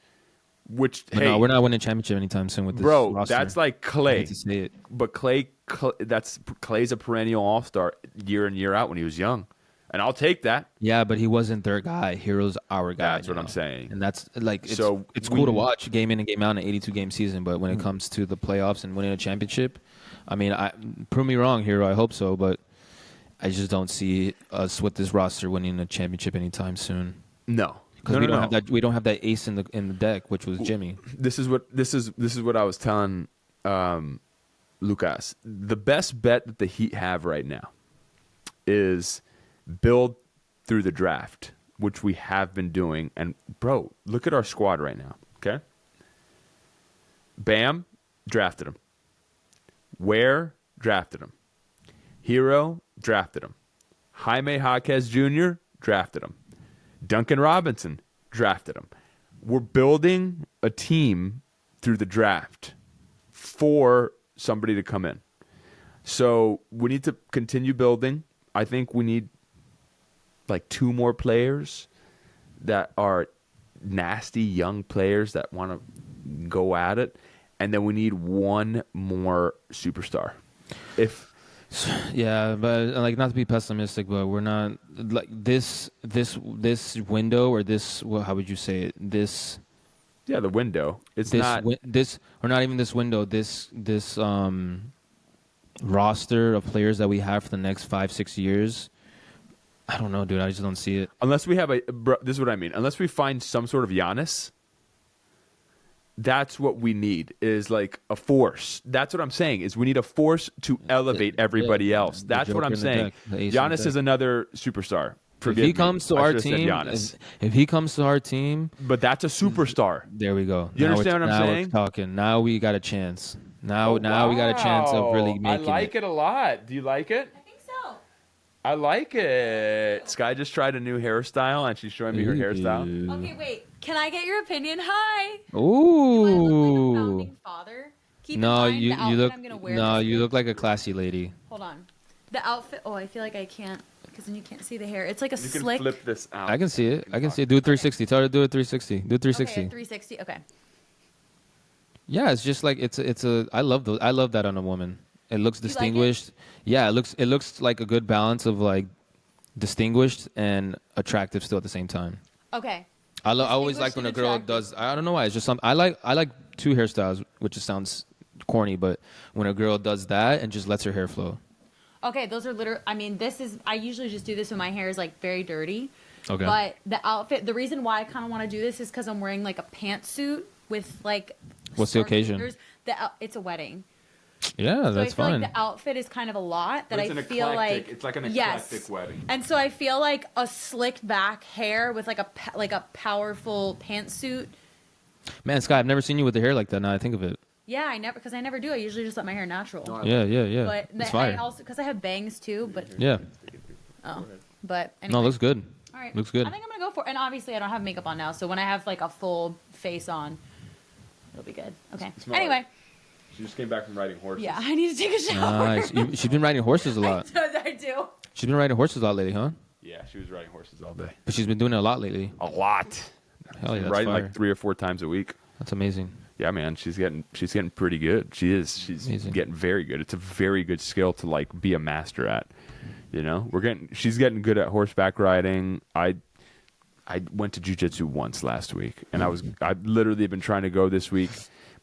S2: Which,
S3: But no, we're not winning a championship anytime soon with this
S2: bro,
S3: roster.
S2: that's like
S3: I
S2: Clay.
S3: hate to say it.
S2: But Clay's a perennial All-Star year in, year out when he was young. And I'll take that.
S3: Yeah, but he wasn't their guy. Hero's our guy.
S2: That's what I'm saying.
S3: And that's like it's,
S2: So
S3: it's cool to watch game in and game out in an 82 game season. But when it comes to the playoffs and winning a championship, I mean, prove me wrong, Hero. I hope so, but I just don't see us with this roster winning a championship anytime soon.
S2: No.
S3: Because we don't have that. We don't have that ace in the deck, which was Jimmy.
S2: This is what I was telling Lucas. The best bet that the Heat have right now is build through the draft, which we have been doing. And bro, look at our squad right now. Okay, Bam drafted him. Ware drafted him. Hero drafted him. Jaime Jaquez Jr. drafted him. Duncan Robinson drafted him. We're building a team through the draft for somebody to come in. So we need to continue building. I think we need like 2 more players that are nasty young players that want to go at it. And then we need 1 more superstar.
S3: Yeah, but like not to be pessimistic, but we're not like this window or this. Well, how would you say it?
S2: The window. It's
S3: this
S2: not
S3: this or not even this window. This roster of players that we have for the next 5-6 years. I don't know, dude. I just don't see it.
S2: unless we have this is what I mean. Unless we find some sort of Giannis. That's what we need is like a force. That's what I'm saying is we need a force to elevate everybody else. That's what I'm saying. Giannis is another superstar.
S3: If he comes to our team, if he comes to our team,
S2: but that's a superstar.
S3: there we go.
S2: You understand what I'm saying?
S3: We're talking. Now we got a chance. Now we got a chance of really making
S2: I like it a lot. Do you like it?
S4: I think so.
S2: I like it. Sky just tried a new hairstyle, and she's showing me her hairstyle.
S4: Okay, wait. Can I get your opinion? Hi. Do I look like a
S3: Ooh.
S4: founding father? Keep in
S3: No,
S4: mind
S3: you
S4: the outfit
S3: look
S4: I'm gonna wear.
S3: no,
S4: this
S3: you
S4: week.
S3: look like a classy lady.
S4: Hold on. The outfit. Oh, I feel like I can't because then you can't see the hair. It's like a
S2: You can
S4: slick.
S2: flip this out.
S3: I can see it. I can see it. Do it 360. Tell her to do it 360. Do it
S4: Okay,
S3: 360.
S4: at 360. Okay.
S3: Yeah, it's just like it's a. I love those. I love that on a woman. It looks
S4: You like it?
S3: distinguished. Yeah, it looks like a good balance of like distinguished and attractive still at the same time.
S4: Okay.
S3: I always like when a girl does. I don't know why. It's just some. I like two hairstyles, which just sounds corny, but when a girl does that and just lets her hair flow.
S4: Okay, those are literally. I mean, this is. I usually just do this when my hair is like very dirty.
S3: Okay.
S4: But the outfit. The reason why I kind of want to do this is because I'm wearing like a pantsuit with like.
S3: What's the
S4: sparkly
S3: occasion?
S4: glitters. It's a wedding.
S3: Yeah,
S4: So
S3: that's
S4: I feel
S3: fine.
S4: like the outfit is kind of a lot that
S2: It's
S4: I
S2: an
S4: feel
S2: eclectic-
S4: like
S2: it's like an
S4: yes.
S2: eclectic wedding.
S4: And so I feel like a slicked back hair with like a powerful pantsuit.
S3: Man, Sky, I've never seen you with the hair like that. Now that I think of it.
S4: Yeah, I never do. I usually just let my hair natural.
S2: No,
S3: Yeah.
S4: But
S3: It's
S4: I
S3: fire.
S4: also because I have bangs too. But
S3: Yeah.
S4: oh, but anyway.
S3: No, looks good.
S4: All right,
S3: looks good.
S4: I think I'm gonna go for. And obviously, I don't have makeup on now, so when I have like a full face on, it'll be good. Okay.
S2: Smell it.
S4: Anyway,
S2: She just came back from riding horses.
S4: yeah, I need to take a shower.
S3: Nice. She's been riding horses a lot.
S4: I do.
S3: She's been riding horses a lot lately, huh?
S2: Yeah, she was riding horses all day.
S3: But she's been doing it a lot lately.
S2: A lot.
S3: Hell yeah, that's
S2: Riding
S3: fire.
S2: like 3 or 4 times a week.
S3: That's amazing.
S2: Yeah, man, she's getting pretty good. She's
S3: Amazing.
S2: getting very good. It's a very good skill to like be a master at. You know, she's getting good at horseback riding. I went to jiu-jitsu once last week, and I've literally been trying to go this week,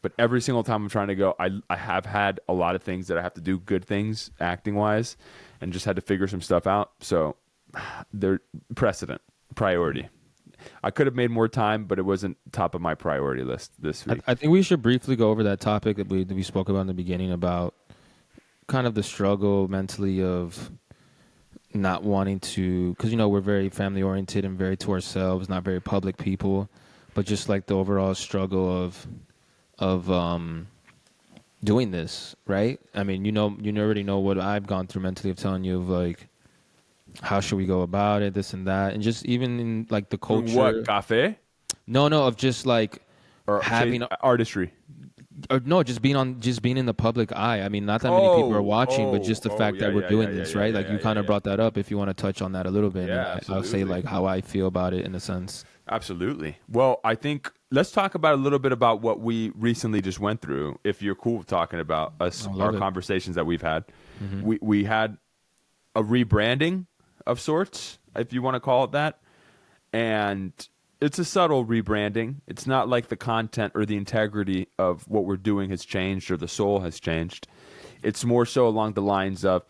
S2: but every single time I'm trying to go, I have had a lot of things that I have to do, good things acting wise, and just had to figure some stuff out. So they're priority. I could have made more time, but it wasn't top of my priority list this week.
S3: I think we should briefly go over that topic that we spoke about in the beginning about kind of the struggle mentally of not wanting to, because we're very family oriented and very to ourselves, not very public people, but just like the overall struggle of doing this, right? I mean, you already know what I've gone through mentally of telling you of like how should we go about it, this and that, and just even in like the culture.
S2: What, cafe?
S3: No, of just like
S2: Or
S3: having
S2: artistry?
S3: or no, just being in the public eye. I mean, not that many people are watching, but just the fact that we're doing this, right? Like you kind of brought that up. If you want to touch on that a little bit,
S2: Yeah,
S3: and I'll say
S2: absolutely.
S3: like how I feel about it in a sense.
S2: Absolutely. Well, I think let's talk about a little bit about what we recently just went through. If you're cool with talking about us,
S3: I love
S2: our
S3: it.
S2: conversations that we've had, we had a rebranding of sorts, if you want to call it that, and it's a subtle rebranding. It's not like the content or the integrity of what we're doing has changed or the soul has changed. It's more so along the lines of,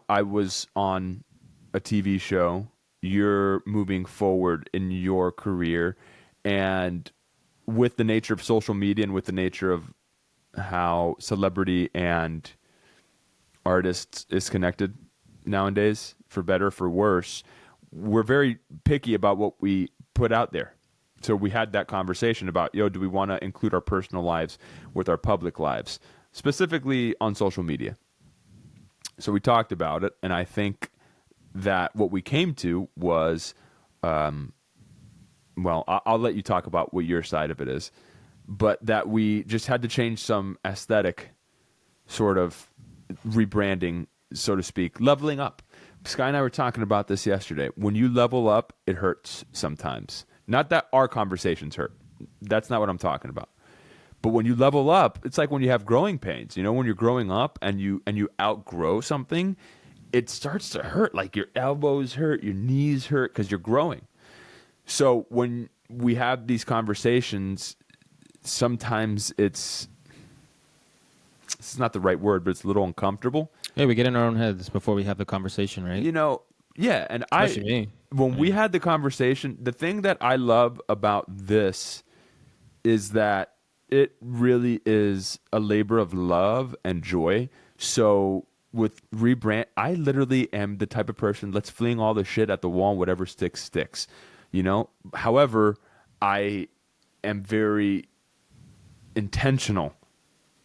S2: I was on a TV show. You're moving forward in your career, and with the nature of social media and with the nature of how celebrity and artists is connected nowadays, for better, for worse, we're very picky about what we put out there. So we had that conversation about, do we want to include our personal lives with our public lives, specifically on social media? So we talked about it, and I think that what we came to was, I'll let you talk about what your side of it is, but that we just had to change some aesthetic sort of rebranding, so to speak, leveling up. Sky and I were talking about this yesterday. When you level up, it hurts sometimes. Not that our conversations hurt. That's not what I'm talking about. But when you level up, it's like when you have growing pains. When you're growing up and you outgrow something, it starts to hurt. Like your elbows hurt, your knees hurt because you're growing. So when we have these conversations, sometimes it's not the right word, but it's a little uncomfortable.
S3: Hey, we get in our own heads before we have the conversation, right?
S2: Yeah, and
S3: Especially me.
S2: when we had the conversation, the thing that I love about this is that it really is a labor of love and joy. So with rebrand, I literally am the type of person, let's fling all the shit at the wall and whatever sticks. However, I am very intentional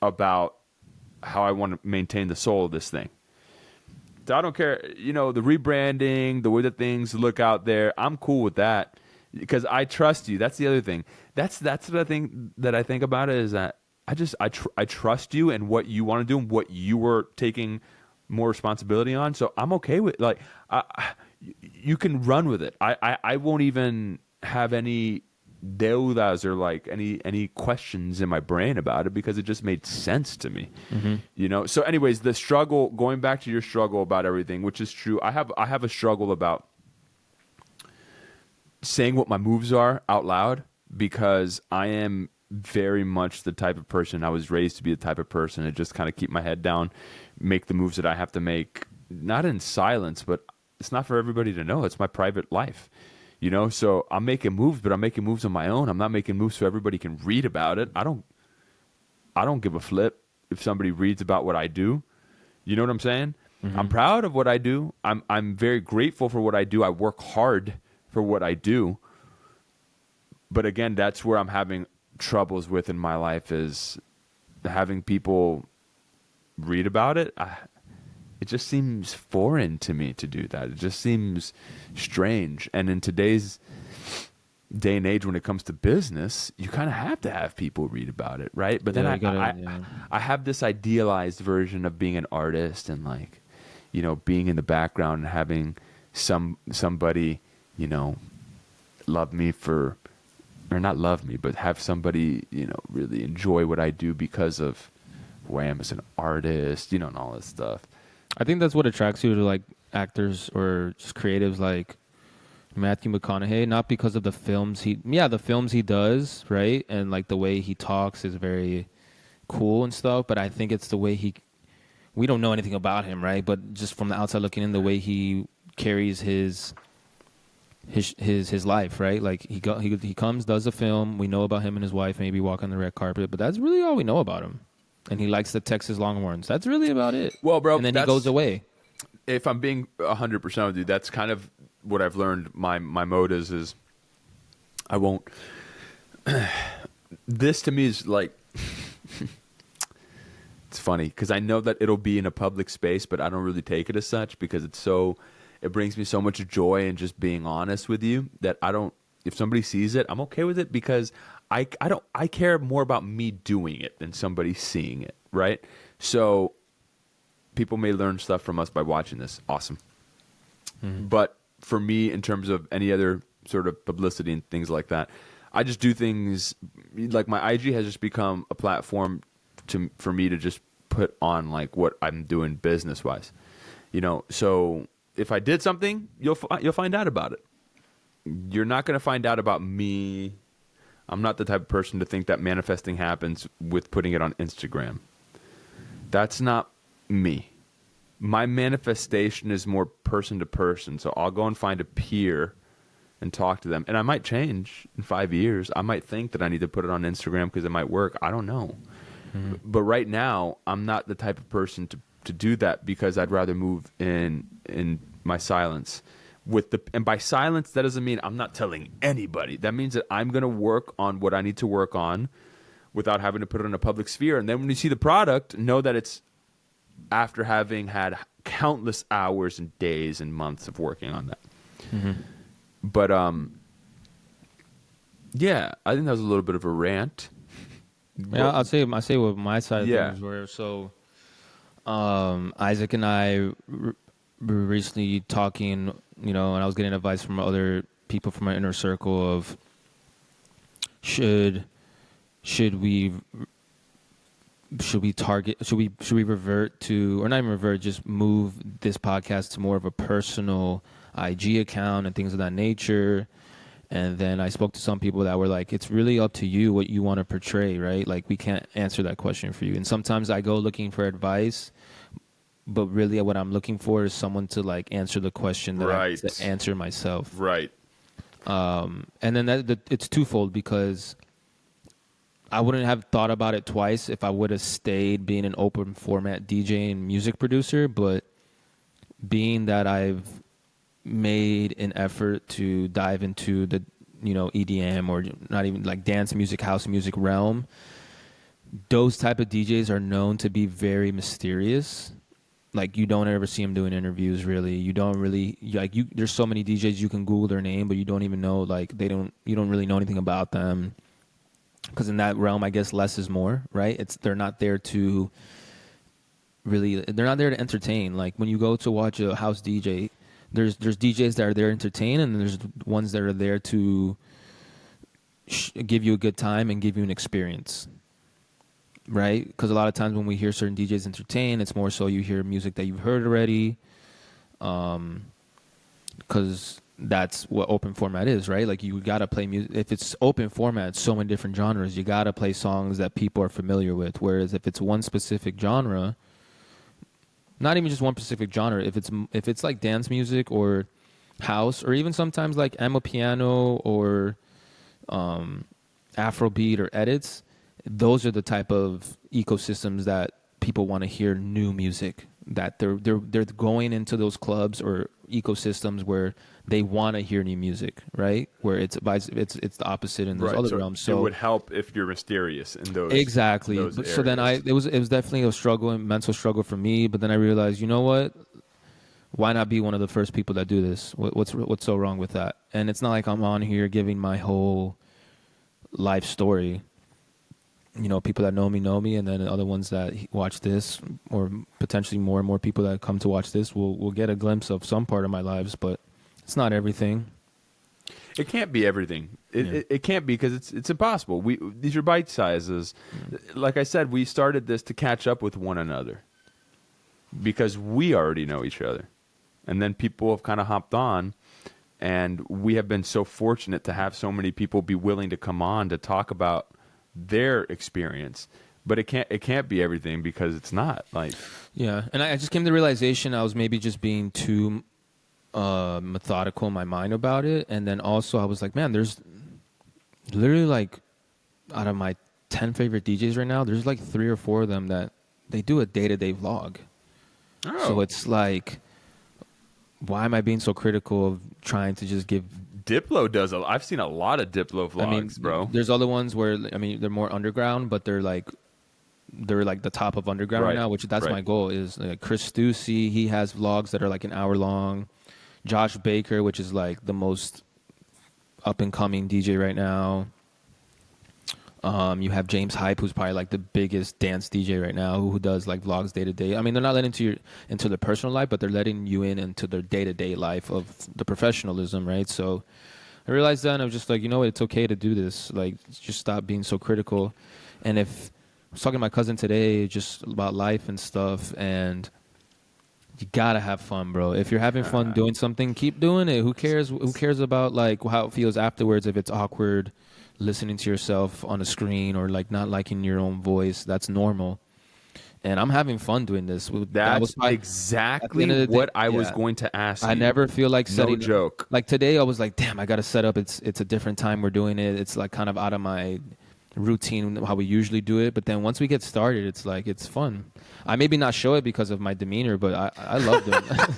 S2: about how I want to maintain the soul of this thing. So I don't care, you know, the rebranding, the way that things look out there. I'm cool with that because I trust you. That's the other thing. That's the thing that I think about it is that I trust you and what you want to do and what you were taking more responsibility on. So I'm okay with like you can run with it. I won't even have any deudas or like any questions in my brain about it because it just made sense to me. You know. So anyways, the struggle, going back to your struggle about everything, which is true. I have a struggle about saying what my moves are out loud because I am very much the type of person I was raised to be, the type of person to just kind of keep my head down, make the moves that I have to make, not in silence, but it's not for everybody to know. It's my private life, you know? So I'm making moves, but I'm making moves on my own. I'm not making moves so everybody can read about it. I don't give a flip if somebody reads about what I do. You know what I'm saying? I'm proud of what I do. I'm very grateful for what I do. I work hard for what I do. But again, that's where I'm having troubles with in my life is having people read about it. It just seems foreign to me to do that. It just seems strange. And in today's day and age, when it comes to business, you kind of have to have people read about it, right? But then I have this idealized version of being an artist and like, you know, being in the background and having somebody, you know, love me for, or not love me, but have somebody, you know, really enjoy what I do because of who I am as an artist, you know, and all this stuff.
S3: I think that's what attracts you to like actors or just creatives like Matthew McConaughey, not because of the films the films he does, right? And like the way he talks is very cool and stuff, but I think it's the way we don't know anything about him, right? But just from the outside looking in, the way he carries his life, right? Like he comes, does a film, we know about him and his wife, maybe walk on the red carpet, but that's really all we know about him. And he likes the Texas Longhorns. That's really about it.
S2: Well, bro,
S3: and then he goes away.
S2: If I'm being 100% with you, that's kind of what I've learned. My mode is I won't. This to me is like it's funny because I know that it'll be in a public space, but I don't really take it as such because it brings me so much joy in just being honest with you that I don't. If somebody sees it, I'm okay with it because I care more about me doing it than somebody seeing it, right? So people may learn stuff from us by watching this. Awesome. But for me, in terms of any other sort of publicity and things like that, I just do things like my IG has just become a platform for me to just put on like what I'm doing business wise, you know. So if I did something, you'll find out about it. You're not going to find out about me. I'm not the type of person to think that manifesting happens with putting it on Instagram. That's not me. My manifestation is more person to person. So I'll go and find a peer and talk to them. And I might change in 5 years. I might think that I need to put it on Instagram because it might work. I don't know. But right now, I'm not the type of person to do that because I'd rather move in my silence. And by silence, that doesn't mean I'm not telling anybody. That means that I'm going to work on what I need to work on without having to put it in a public sphere. And then when you see the product, know that it's after having had countless hours and days and months of working on that. But yeah, I think that was a little bit of a rant.
S3: Yeah, I'll say what my side of things were. So Isaac and I were recently talking, you know, and I was getting advice from other people from my inner circle of should we revert to, or not even revert, just move this podcast to more of a personal IG account and things of that nature. And then I spoke to some people that were like, it's really up to you what you want to portray, right? Like, we can't answer that question for you. And sometimes I go looking for advice, but really what I'm looking for is someone to like answer the question that I have to answer myself.
S2: Right.
S3: And then it's twofold because I wouldn't have thought about it twice if I would have stayed being an open format DJ and music producer. But being that I've made an effort to dive into the, you know, EDM or not even like dance music, house music realm, those type of DJs are known to be very mysterious. like you don't ever see them doing interviews. Really, you don't really like you. There's so many DJs you can Google their name, but you don't even know like you don't really know anything about them. Because in that realm, I guess less is more, right? They're not there to they're not there to entertain. Like when you go to watch a house DJ, there's DJs that are there to entertain, and there's ones that are there to give you a good time and give you an experience, right? Because a lot of times when we hear certain DJs entertain, it's more so you hear music that you've heard already, because that's what open format is, right? Like you gotta play music. If it's open format, it's so many different genres. You gotta play songs that people are familiar with. Whereas if it's one specific genre, not even just one specific genre, if it's like dance music or house or even sometimes like piano or Afrobeat or edits, those are the type of ecosystems that people want to hear new music. That they're going into those clubs or ecosystems where they want to hear new music, right? Where it's the opposite in those
S2: Right.
S3: other realms. So
S2: it would help if you're mysterious in those
S3: exactly.
S2: those
S3: So then
S2: areas.
S3: it was definitely a struggle, a mental struggle for me. But then I realized, you know what? Why not be one of the first people that do this? What's so wrong with that? And it's not like I'm on here giving my whole life story. You know, people that know me, and then other ones that watch this, or potentially more and more people that come to watch this will get a glimpse of some part of my lives, but it's not everything.
S2: It can't be everything. It can't be because it's impossible. These are bite sizes. Like I said, we started this to catch up with one another because we already know each other, and then people have kind of hopped on, and we have been so fortunate to have so many people be willing to come on to talk about their experience. But it can't be everything because it's not like.
S3: Yeah, and I just came to the realization I was maybe just being too methodical in my mind about it, and then also I was like, man, there's literally like out of my 10 favorite DJs right now, there's like 3 or 4 of them that they do a day-to-day vlog.
S2: Oh.
S3: So it's like, why am I being so critical of trying to just give?
S2: Diplo does I've seen a lot of Diplo vlogs, bro.
S3: There's other ones where they're more underground, but they're like the top of underground right now, which that's my goal. Is like Chris Stussy, he has vlogs that are like an hour long. Josh Baker, which is like the most up and coming DJ right now. You have James Hype, who's probably like the biggest dance DJ right now, who does like vlogs day to day. I mean, they're not letting into their personal life, but they're letting you into their day to day life of the professionalism, right? So I realized then I was just like, you know what, it's okay to do this. Like, just stop being so critical. And if I was talking to my cousin today just about life and stuff, and you gotta have fun, bro. If you're having fun doing something, keep doing it. Who cares? Who cares about like how it feels afterwards? If it's awkward listening to yourself on a screen or like not liking your own voice, that's normal. And I'm having fun doing this.
S2: That's exactly what I was going to ask you.
S3: I never feel like setting.
S2: No joke.
S3: Like today, I was like, damn, I gotta set up. It's a different time we're doing it. It's like kind of out of my routine how we usually do it. But then once we get started, it's like it's fun. I maybe not show it because of my demeanor, but I love doing it.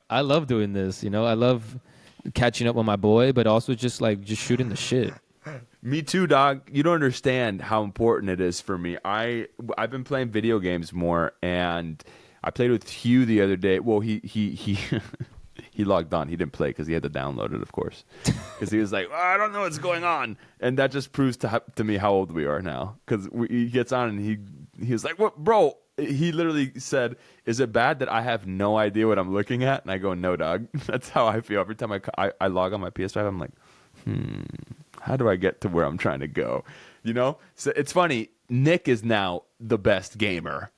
S3: I love doing this. You know, I love catching up with my boy, but also just shooting the shit.
S2: Me too, dog. You don't understand how important it is for me. I've been playing video games more, and I played with Hugh the other day. Well, he he logged on. He didn't play because he had to download it, of course, because he was like, I don't know what's going on, and that just proves to me how old we are now. Because he gets on and he was like, what, bro? He literally said, is it bad that I have no idea what I'm looking at? And I go, no, dog. That's how I feel every time I log on my PS5. I'm like, how do I get to where I'm trying to go? You know? So it's funny. Nick is now the best gamer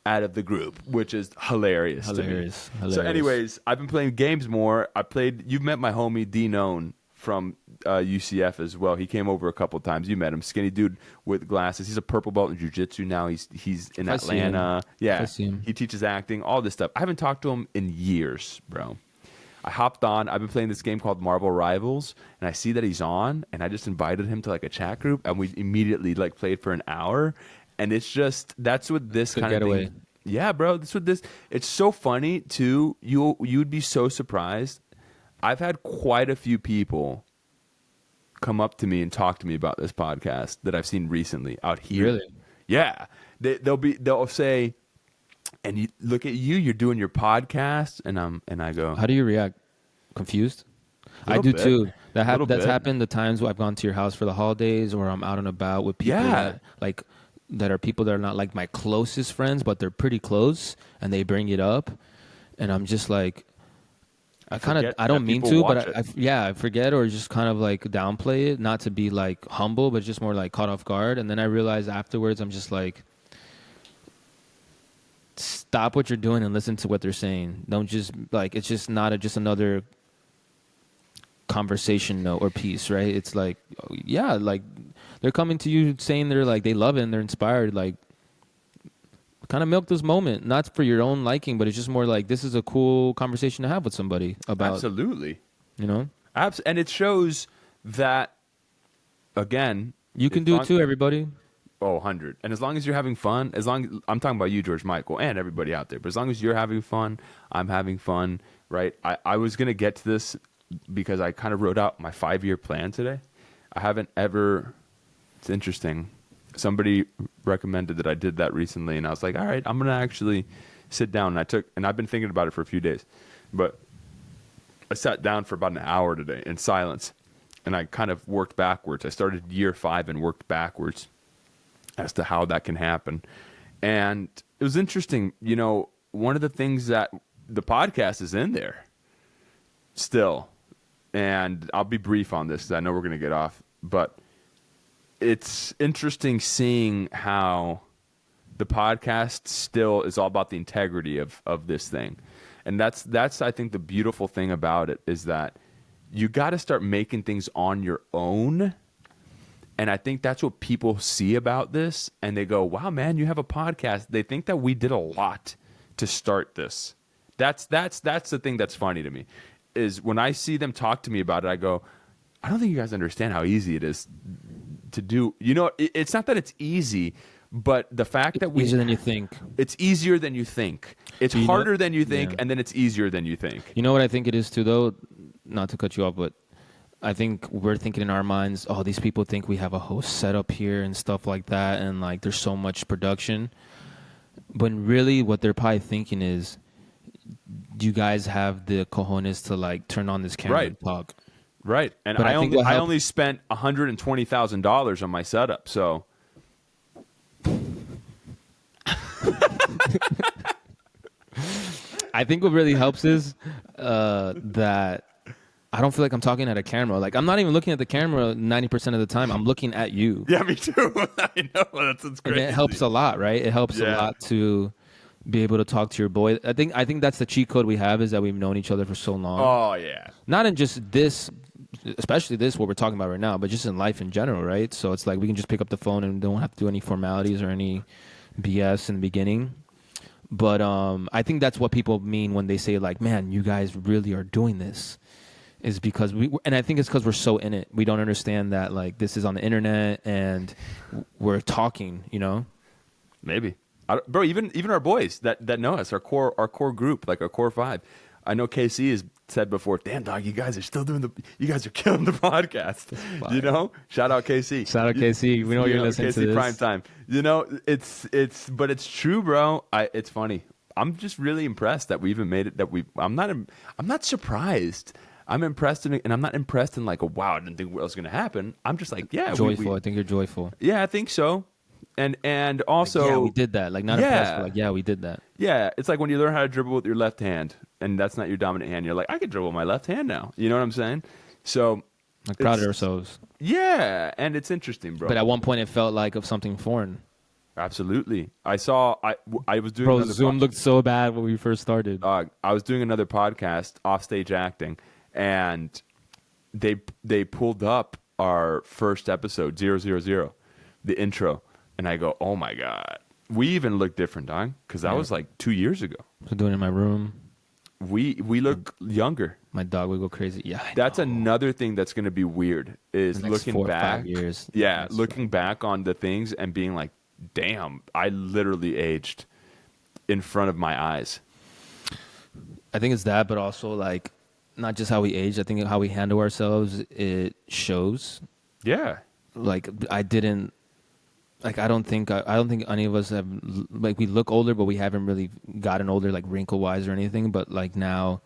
S2: out of the group, which is hilarious to me. So anyways, I've been playing games more. You've met my homie D Known from UCF as well. He came over a couple times. You met him. Skinny dude with glasses. He's a purple belt in jiu-jitsu now. He's in Atlanta. Yeah. He teaches acting, all this stuff. I haven't talked to him in years, bro. I hopped on. I've been playing this game called Marvel Rivals, and I see that he's on, and I just invited him to like a chat group, and we immediately like played for an hour. And it's just, that's what this kind of thing. Yeah, bro. That's what this. It's so funny too. You'd be so surprised. I've had quite a few people come up to me and talk to me about this podcast that I've seen recently out here.
S3: Really?
S2: Yeah. They'll say, And you look at you, you're doing your podcast, and I go,
S3: How do you react? Confused? I
S2: Little
S3: do
S2: bit.
S3: too.
S2: Little
S3: That's
S2: bit.
S3: happened the times where I've gone to your house for the holidays, or I'm out and about with people
S2: Yeah.
S3: that are people that are not like my closest friends, but they're pretty close, and they bring it up, and I'm just like, I
S2: forget
S3: don't
S2: that
S3: mean
S2: people
S3: to,
S2: watch
S3: but
S2: it.
S3: I forget or just kind of like downplay it, not to be like humble, but just more like caught off guard, and then I realize afterwards I'm just like, stop what you're doing and listen to what they're saying. Don't just like it's just not just another conversation note or piece, right? It's like, yeah, like they're coming to you saying they're like they love it and they're inspired. Like, kind of milk this moment, not for your own liking, but it's just more like this is a cool conversation to have with somebody about,
S2: Absolutely.
S3: you know.
S2: And it shows that, again,
S3: You can
S2: as
S3: do it
S2: long-
S3: too, everybody.
S2: Oh, 100. And as long as you're having fun, I'm talking about you, George Michael, and everybody out there, but as long as you're having fun, I'm having fun, right? I was going to get to this because I kind of wrote out my 5-year plan today. I haven't ever, it's interesting. Somebody recommended that I did that recently, and I was like, all right, I'm going to actually sit down. And I've been thinking about it for a few days, but I sat down for about an hour today in silence, and I kind of worked backwards. I started year 5 and worked backwards as to how that can happen. And it was interesting. You know, one of the things that the podcast is in there still, and I'll be brief on this because I know we're going to get off, but it's interesting seeing how the podcast still is all about the integrity of this thing. And that's I think the beautiful thing about it is that you got to start making things on your own. And I think that's what people see about this, and they go, "Wow, man, you have a podcast." They think that we did a lot to start this. That's the thing that's funny to me, is when I see them talk to me about it, I go, "I don't think you guys understand how easy it is to do." You know, it's not that it's easy, but the fact that
S3: Easier than you think.
S2: it's easier than you think. It's
S3: So you know-
S2: harder than you think,
S3: yeah.
S2: and then it's easier than you think.
S3: You know what I think it is too, though. Not to cut you off, but I think we're thinking in our minds, oh, these people think we have a whole setup here and stuff like that, and like there's so much production. But really, what they're probably thinking is, do you guys have the cojones to like turn on this camera
S2: Right.
S3: and talk?
S2: Right. And
S3: But I think what
S2: I
S3: helped-
S2: only spent $120,000 on my setup, so
S3: I think what really helps is that I don't feel like I'm talking at a camera. Like, I'm not even looking at the camera 90% of the time. I'm looking at you.
S2: yeah, me too. I know that's
S3: And
S2: crazy.
S3: it helps a lot, right? It helps a
S2: Yeah.
S3: lot to be able to talk to your boy. I think that's the cheat code we have, is that we've known each other for so long.
S2: Oh yeah,
S3: Not in just this, especially this, what we're talking about right now, but just in life in general, right? So it's like we can just pick up the phone and don't have to do any formalities or any BS in the beginning. But I think that's what people mean when they say, like, man, you guys really are doing this. Is because and I think it's because we're so in it. We don't understand that, like, this is on the internet and we're talking, you know?
S2: maybe. Bro, even our boys that know us, our core group, like our core 5. I know KC has said before, "Damn dog, you guys are still you guys are killing the podcast." You know, shout out KC.
S3: Shout out KC. We know you're listening to
S2: KC
S3: this.
S2: Prime Time. You know, but it's true, bro. It's funny. I'm just really impressed that we even made it. I'm not surprised. I'm impressed, and I'm not impressed in like, oh, wow, I didn't think what was going to happen. I'm just like, yeah,
S3: Joyful. I think you're joyful.
S2: yeah, I think so. And also,
S3: Like, yeah, we did that. Like, not impressed, but like, yeah, we did that.
S2: yeah, it's like when you learn how to dribble with your left hand, and that's not your dominant hand. You're like, I can dribble with my left hand now. You know what I'm saying? So,
S3: Like, proud of
S2: it's-
S3: ourselves.
S2: yeah, and it's interesting, bro.
S3: But at one point, it felt like of something foreign.
S2: Absolutely. I was doing
S3: Bro,
S2: another
S3: Zoom looked so bad when we first started.
S2: I was doing another podcast, Offstage Acting, and they pulled up our first episode, 000, the intro, and I go, oh my God. We even look different, dog, because that was like 2 years ago.
S3: I'm doing it in my room.
S2: We look younger.
S3: My dog would go crazy. Yeah, I
S2: That's
S3: know.
S2: another thing that's going to be weird is
S3: The next
S2: looking
S3: 4 or
S2: back.
S3: 5 years.
S2: Yeah,
S3: That's
S2: looking back on the things and being like, damn, I literally aged in front of my eyes.
S3: I think it's that, but also like not just how we age. I think how we handle ourselves, it shows.
S2: Yeah.
S3: Like I like I don't think any of us have, like, we look older, but we haven't really gotten older, like wrinkle wise or anything. But like now,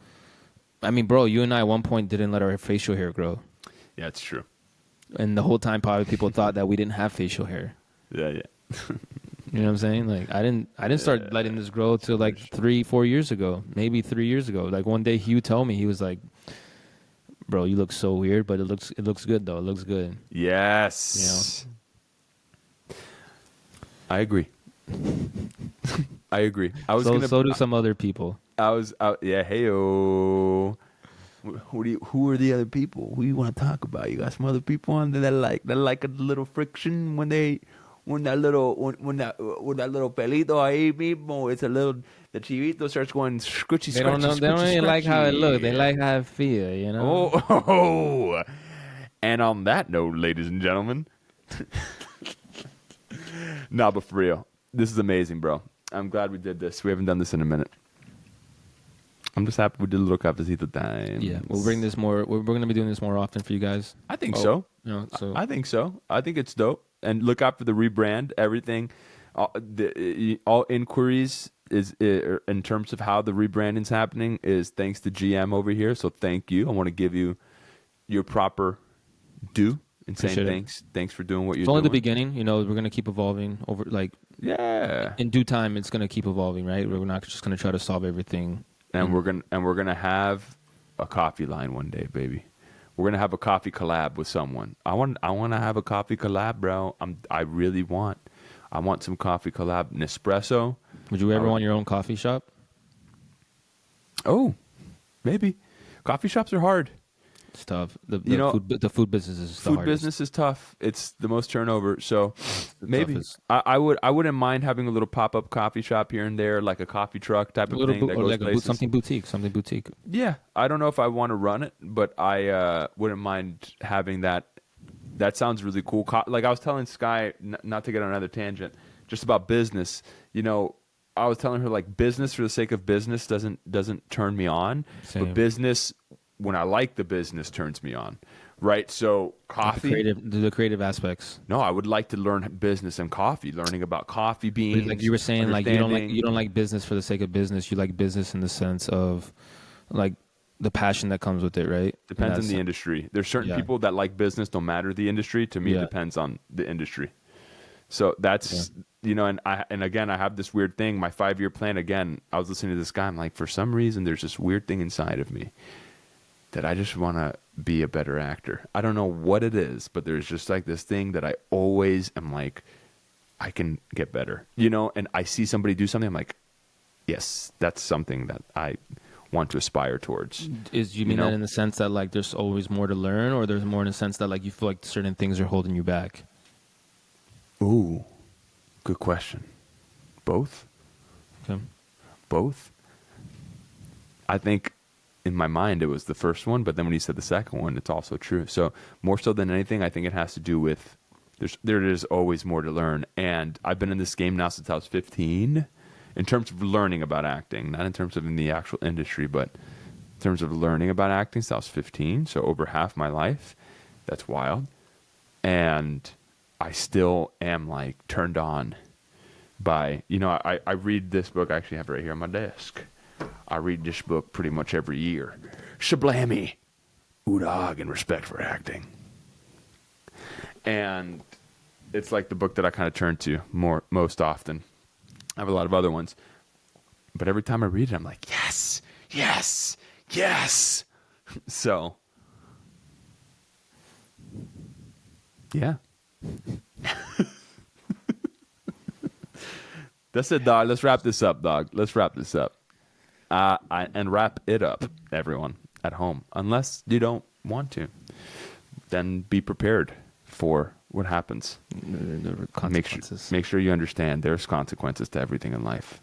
S3: I mean, bro, you and I at one point didn't let our facial hair grow,
S2: Yeah, it's true.
S3: and the whole time probably people thought that we didn't have facial hair.
S2: Yeah.
S3: You know what I'm saying? Like I didn't start letting this grow till like 3-4 years ago, maybe 3 years ago. Like one day Hugh told me, he was like, "Bro, you look so weird, but it looks good though. It looks good."
S2: Yes. I agree. I agree. I was
S3: So do some other people.
S2: Yeah. Heyo. Who are the other people? Who you want to talk about? You got some other people on there that like a little friction when that little pelito ahí mismo, it's a little, the chivito starts going scritchy,
S3: They don't know. They don't really like how it looks. They like how it feel. You know.
S2: Oh. And on that note, ladies and gentlemen, nah, but for real, this is amazing, bro. I'm glad we did this. We haven't done this in a minute. I'm just happy we did a little Cafecito Time.
S3: Yeah, we'll bring this more. We're going to be doing this more often for you guys.
S2: I think so.
S3: You know, so
S2: I think so. I think it's dope. And look out for the rebrand. Everything, all inquiries is in terms of how the rebranding's happening is thanks to GM over here. So thank you. I want to give you your proper due and saying
S3: Appreciate it.
S2: thanks. Thanks for doing what you're
S3: it's
S2: doing.
S3: only the beginning. You know, we're going to keep evolving over. Like
S2: Yeah.
S3: in due time, it's going to keep evolving, right? We're not just going to try to solve everything.
S2: And we're gonna have a coffee line one day, baby. We're gonna have a coffee collab with someone. I want to have a coffee collab, bro. I really want. I want some coffee collab. Nespresso.
S3: Would you ever want your own coffee shop?
S2: Oh, maybe. Coffee shops are hard.
S3: It's tough. The food business is the
S2: Food
S3: hardest.
S2: business is tough. It's the most turnover. So
S3: The
S2: maybe
S3: toughest.
S2: I wouldn't mind having a little pop up coffee shop here and there, like a coffee truck type
S3: A
S2: of
S3: little
S2: thing that
S3: or
S2: goes
S3: like
S2: places.
S3: something boutique.
S2: Yeah, I don't know if I want to run it, but I wouldn't mind having that. That sounds really cool. Like I was telling Sky, not to get on another tangent, just about business. You know, I was telling her like business for the sake of business doesn't turn me on,
S3: Same.
S2: but business when I like the business turns me on, right? So coffee.
S3: The creative aspects.
S2: No, I would like to learn business and coffee, learning about coffee beans.
S3: Like you were saying, like you
S2: understanding.
S3: don't like business for the sake of business. You like business in the sense of like the passion that comes with it, right?
S2: Depends on the industry. There's certain
S3: Yeah.
S2: people that like business no matter the industry. To me,
S3: Yeah.
S2: it depends on the industry. So that's, you know, and again, I have this weird thing. My 5-year plan, again, I was listening to this guy. I'm like, for some reason, there's this weird thing inside of me that I just want to be a better actor. I don't know what it is, but there's just like this thing that I always am like, I can get better, you know? And I see somebody do something. I'm like, yes, that's something that I want to aspire towards.
S3: You mean
S2: know?
S3: that in the sense that like there's always more to learn, or there's more in the sense that like you feel like certain things are holding you back?
S2: Ooh, good question. Both?
S3: Okay.
S2: Both? I think in my mind it was the first one, but then when you said the second one, it's also true. So more so than anything, I think it has to do with there is always more to learn. And I've been in this game now since I was 15 in terms of learning about acting, not in terms of in the actual industry, but in terms of learning about acting since I was 15. So over half my life. That's wild. And I still am like turned on by, you know, I read this book. I actually have it right here on my desk. I read this book pretty much every year. Shablammy, Udog, and Respect for Acting. And it's like the book that I kind of turn to most often. I have a lot of other ones. But every time I read it, I'm like, yes, yes, yes. So, yeah. That's it, dog. Let's wrap this up, dog. Let's wrap this up. And wrap it up, everyone at home. Unless you don't want to, then be prepared for what happens.
S3: The consequences.
S2: Make sure you understand there's consequences to everything in life.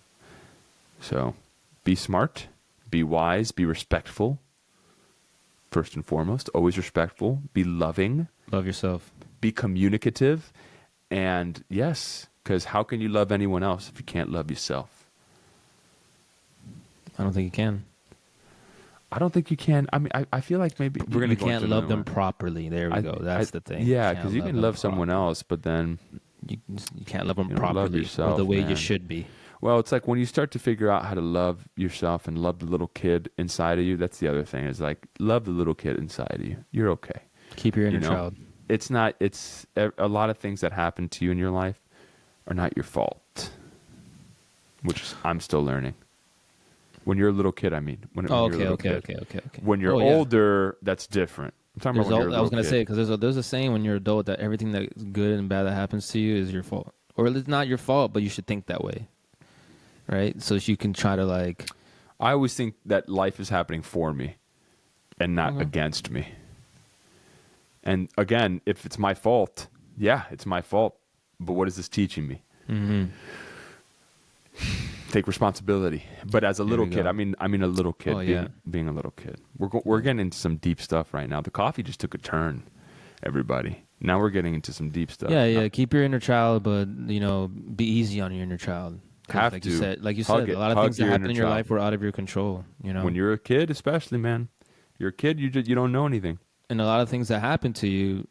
S2: So be smart, be wise, be respectful. First and foremost, always respectful. Be loving.
S3: Love yourself.
S2: Be communicative. And yes, because how can you love anyone else if you can't love yourself?
S3: I don't think you can.
S2: I don't think you can. I mean, I feel like maybe we're going to
S3: You can't love them properly. There we go. That's the thing.
S2: Yeah,
S3: You can't
S2: because you can
S3: them
S2: love someone
S3: properly.
S2: else, but then
S3: you can't love them
S2: You don't love
S3: properly
S2: yourself,
S3: or the way
S2: man.
S3: you should be.
S2: Well, it's like when you start to figure out how to love yourself and love the little kid inside of you. That's the other thing. Is like love the little kid inside of you. You're okay.
S3: Keep your inner
S2: You know?
S3: child.
S2: It's not. It's a lot of things that happen to you in your life are not your fault, which I'm still learning. When you're a little kid, I mean. When
S3: Oh,
S2: you're a
S3: okay,
S2: little
S3: okay,
S2: kid.
S3: okay, okay, okay.
S2: When you're
S3: Oh, yeah.
S2: older, that's different. I'm talking about when you're a
S3: I was
S2: little
S3: gonna
S2: kid.
S3: say because there's a saying when you're an adult that everything that's good and bad that happens to you is your fault, or it's not your fault, but you should think that way, right? So you can try to like.
S2: I always think that life is happening for me and not
S3: Okay.
S2: against me. And again, if it's my fault, yeah, it's my fault. But what is this teaching me?
S3: Mm-hmm.
S2: Take responsibility. But as a
S3: There
S2: little
S3: we
S2: kid,
S3: go.
S2: I mean a little kid
S3: Oh, yeah.
S2: being a little kid. We're getting into some deep stuff right now. The coffee just took a turn, everybody. Now we're getting into some deep stuff.
S3: Yeah, yeah. Keep your inner child, but be easy on your inner child. 'Cause
S2: Have
S3: like
S2: to.
S3: you said,
S2: Hug it.
S3: a lot of
S2: Hug
S3: things that
S2: your
S3: happen
S2: inner
S3: in your
S2: child.
S3: life were out of your control.
S2: When you're a kid, especially, man. You're a kid, you don't know anything.
S3: And a lot of things that happened to you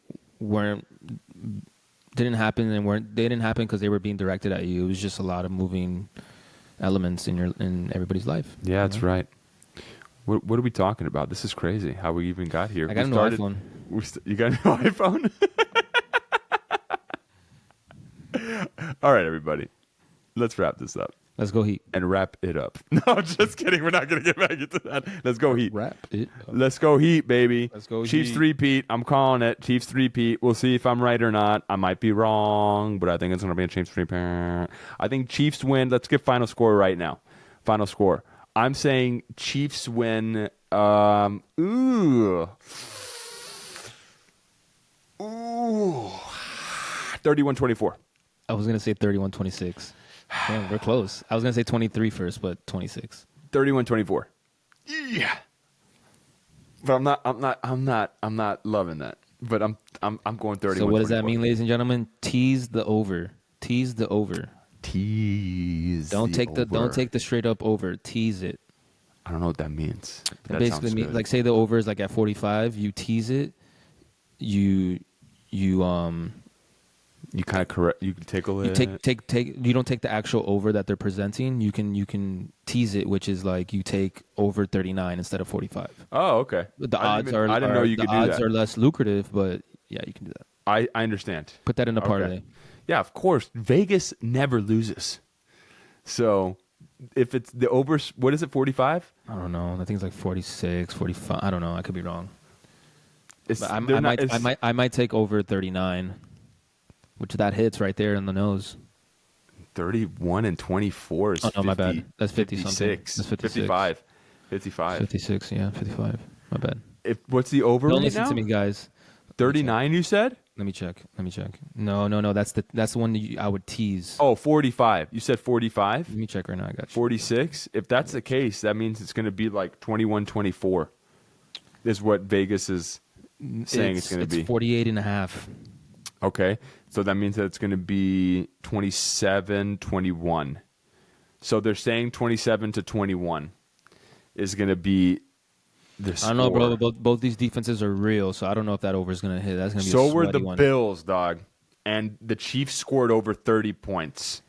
S3: didn't happen they didn't happen because they were being directed at you. It was just a lot of moving elements in everybody's life.
S2: Yeah, that's right. What are we talking about? This is crazy. How we even got here?
S3: I got a new iPhone.
S2: You got a new iPhone? All right, everybody. Let's wrap this up
S3: Let's go Heat.
S2: and wrap it up. No, just kidding. We're not going to get back into that. Let's go Heat.
S3: Wrap it up.
S2: Let's go Heat, baby.
S3: Let's go
S2: Chiefs
S3: Heat.
S2: three-peat. I'm calling it. Chiefs three-peat. We'll see if I'm right or not. I might be wrong, but I think it's going to be a Chiefs three-peat. I think Chiefs win. Let's get final score right now. Final score. I'm saying Chiefs win. Ooh. 31-24.
S3: I was gonna say 31-26. Damn, we're close. I was gonna say 23 first, but 26.
S2: 31-24. Yeah. But I'm not loving that. But I'm going 31.
S3: So what does that mean, ladies and gentlemen? Tease the over. Tease the over.
S2: Tease.
S3: Don't take
S2: over.
S3: the straight up over. Tease it.
S2: I don't know what that means. But
S3: It
S2: that
S3: basically
S2: sounds
S3: means
S2: good.
S3: like say the over is like at 45. You tease it. You
S2: kind of correct. You can tickle
S3: You
S2: it.
S3: take you don't take the actual over that they're presenting. You can tease it, which is like you take over 39 instead of 45.
S2: Oh, okay.
S3: The
S2: I
S3: odds
S2: didn't know you could do
S3: the odds
S2: that.
S3: are less lucrative, but yeah, you can do that.
S2: I understand.
S3: Put that in a parlay.
S2: Okay. Yeah, of course. Vegas never loses. So if it's the over, what is it, 45?
S3: I don't know. I think it's like 46, 45. I don't know. I could be wrong. But I might take over 39, which that hits right there in the nose.
S2: 31-24 is
S3: Oh, no, my bad.
S2: 50,
S3: That's 50 something.
S2: 56.
S3: That's 56.
S2: 55. 55.
S3: 56, yeah, 55. My bad.
S2: What's the over
S3: Don't
S2: right
S3: listen
S2: now?
S3: to me, guys.
S2: 39, you said?
S3: Let me check. No. That's the one that I would tease.
S2: Oh, 45. You said 45?
S3: Let me check right now. I got you.
S2: 46? If that's the case, that means it's going to be like 21-24 is what Vegas is saying it's going to be.
S3: It's 48 and a half.
S2: Okay. So that means that it's going to be 27-21. So they're saying 27-21 is going to be the score.
S3: I don't know, bro. But both these defenses are real, so I don't know if that over is going to hit. That's going to be
S2: So
S3: a
S2: were
S3: sweaty
S2: the
S3: one.
S2: Bills, dog. And the Chiefs scored over 30 points.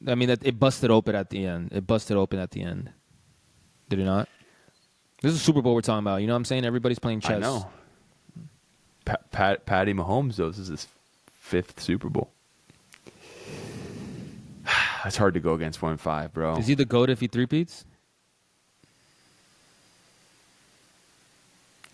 S3: I mean, it busted open at the end. Did it not? This is Super Bowl we're talking about. You know what I'm saying? Everybody's playing chess.
S2: I know. Patty Mahomes, though, this is his 5th Super Bowl. It's hard to go against 1-5, bro.
S3: Is he the GOAT if he three-peats?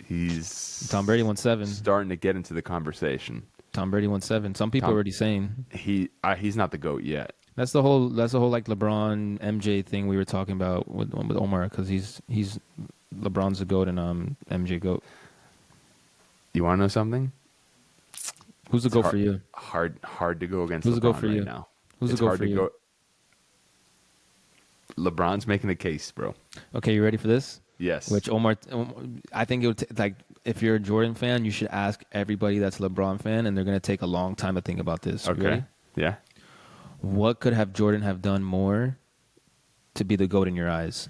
S2: He's
S3: Tom Brady won 7.
S2: starting to get into the conversation.
S3: Tom Brady won 7. Some people are already saying
S2: He's not the GOAT yet.
S3: that's the whole like LeBron MJ thing we were talking about with Omar, because he's LeBron's the GOAT and MJ GOAT.
S2: You want to know something?
S3: Who's the
S2: It's
S3: GOAT
S2: hard,
S3: for you?
S2: Hard to go against
S3: Who's the
S2: LeBron
S3: GOAT for
S2: right
S3: you?
S2: now.
S3: Who's
S2: It's
S3: the GOAT
S2: hard
S3: for
S2: to
S3: you?
S2: go. LeBron's making a case, bro.
S3: Okay, you ready for this?
S2: Yes.
S3: Which I think it would like if you're a Jordan fan, you should ask everybody that's a LeBron fan, and they're gonna take a long time to think about this. You
S2: Okay.
S3: ready?
S2: Yeah.
S3: What could have Jordan have done more to be the GOAT in your eyes?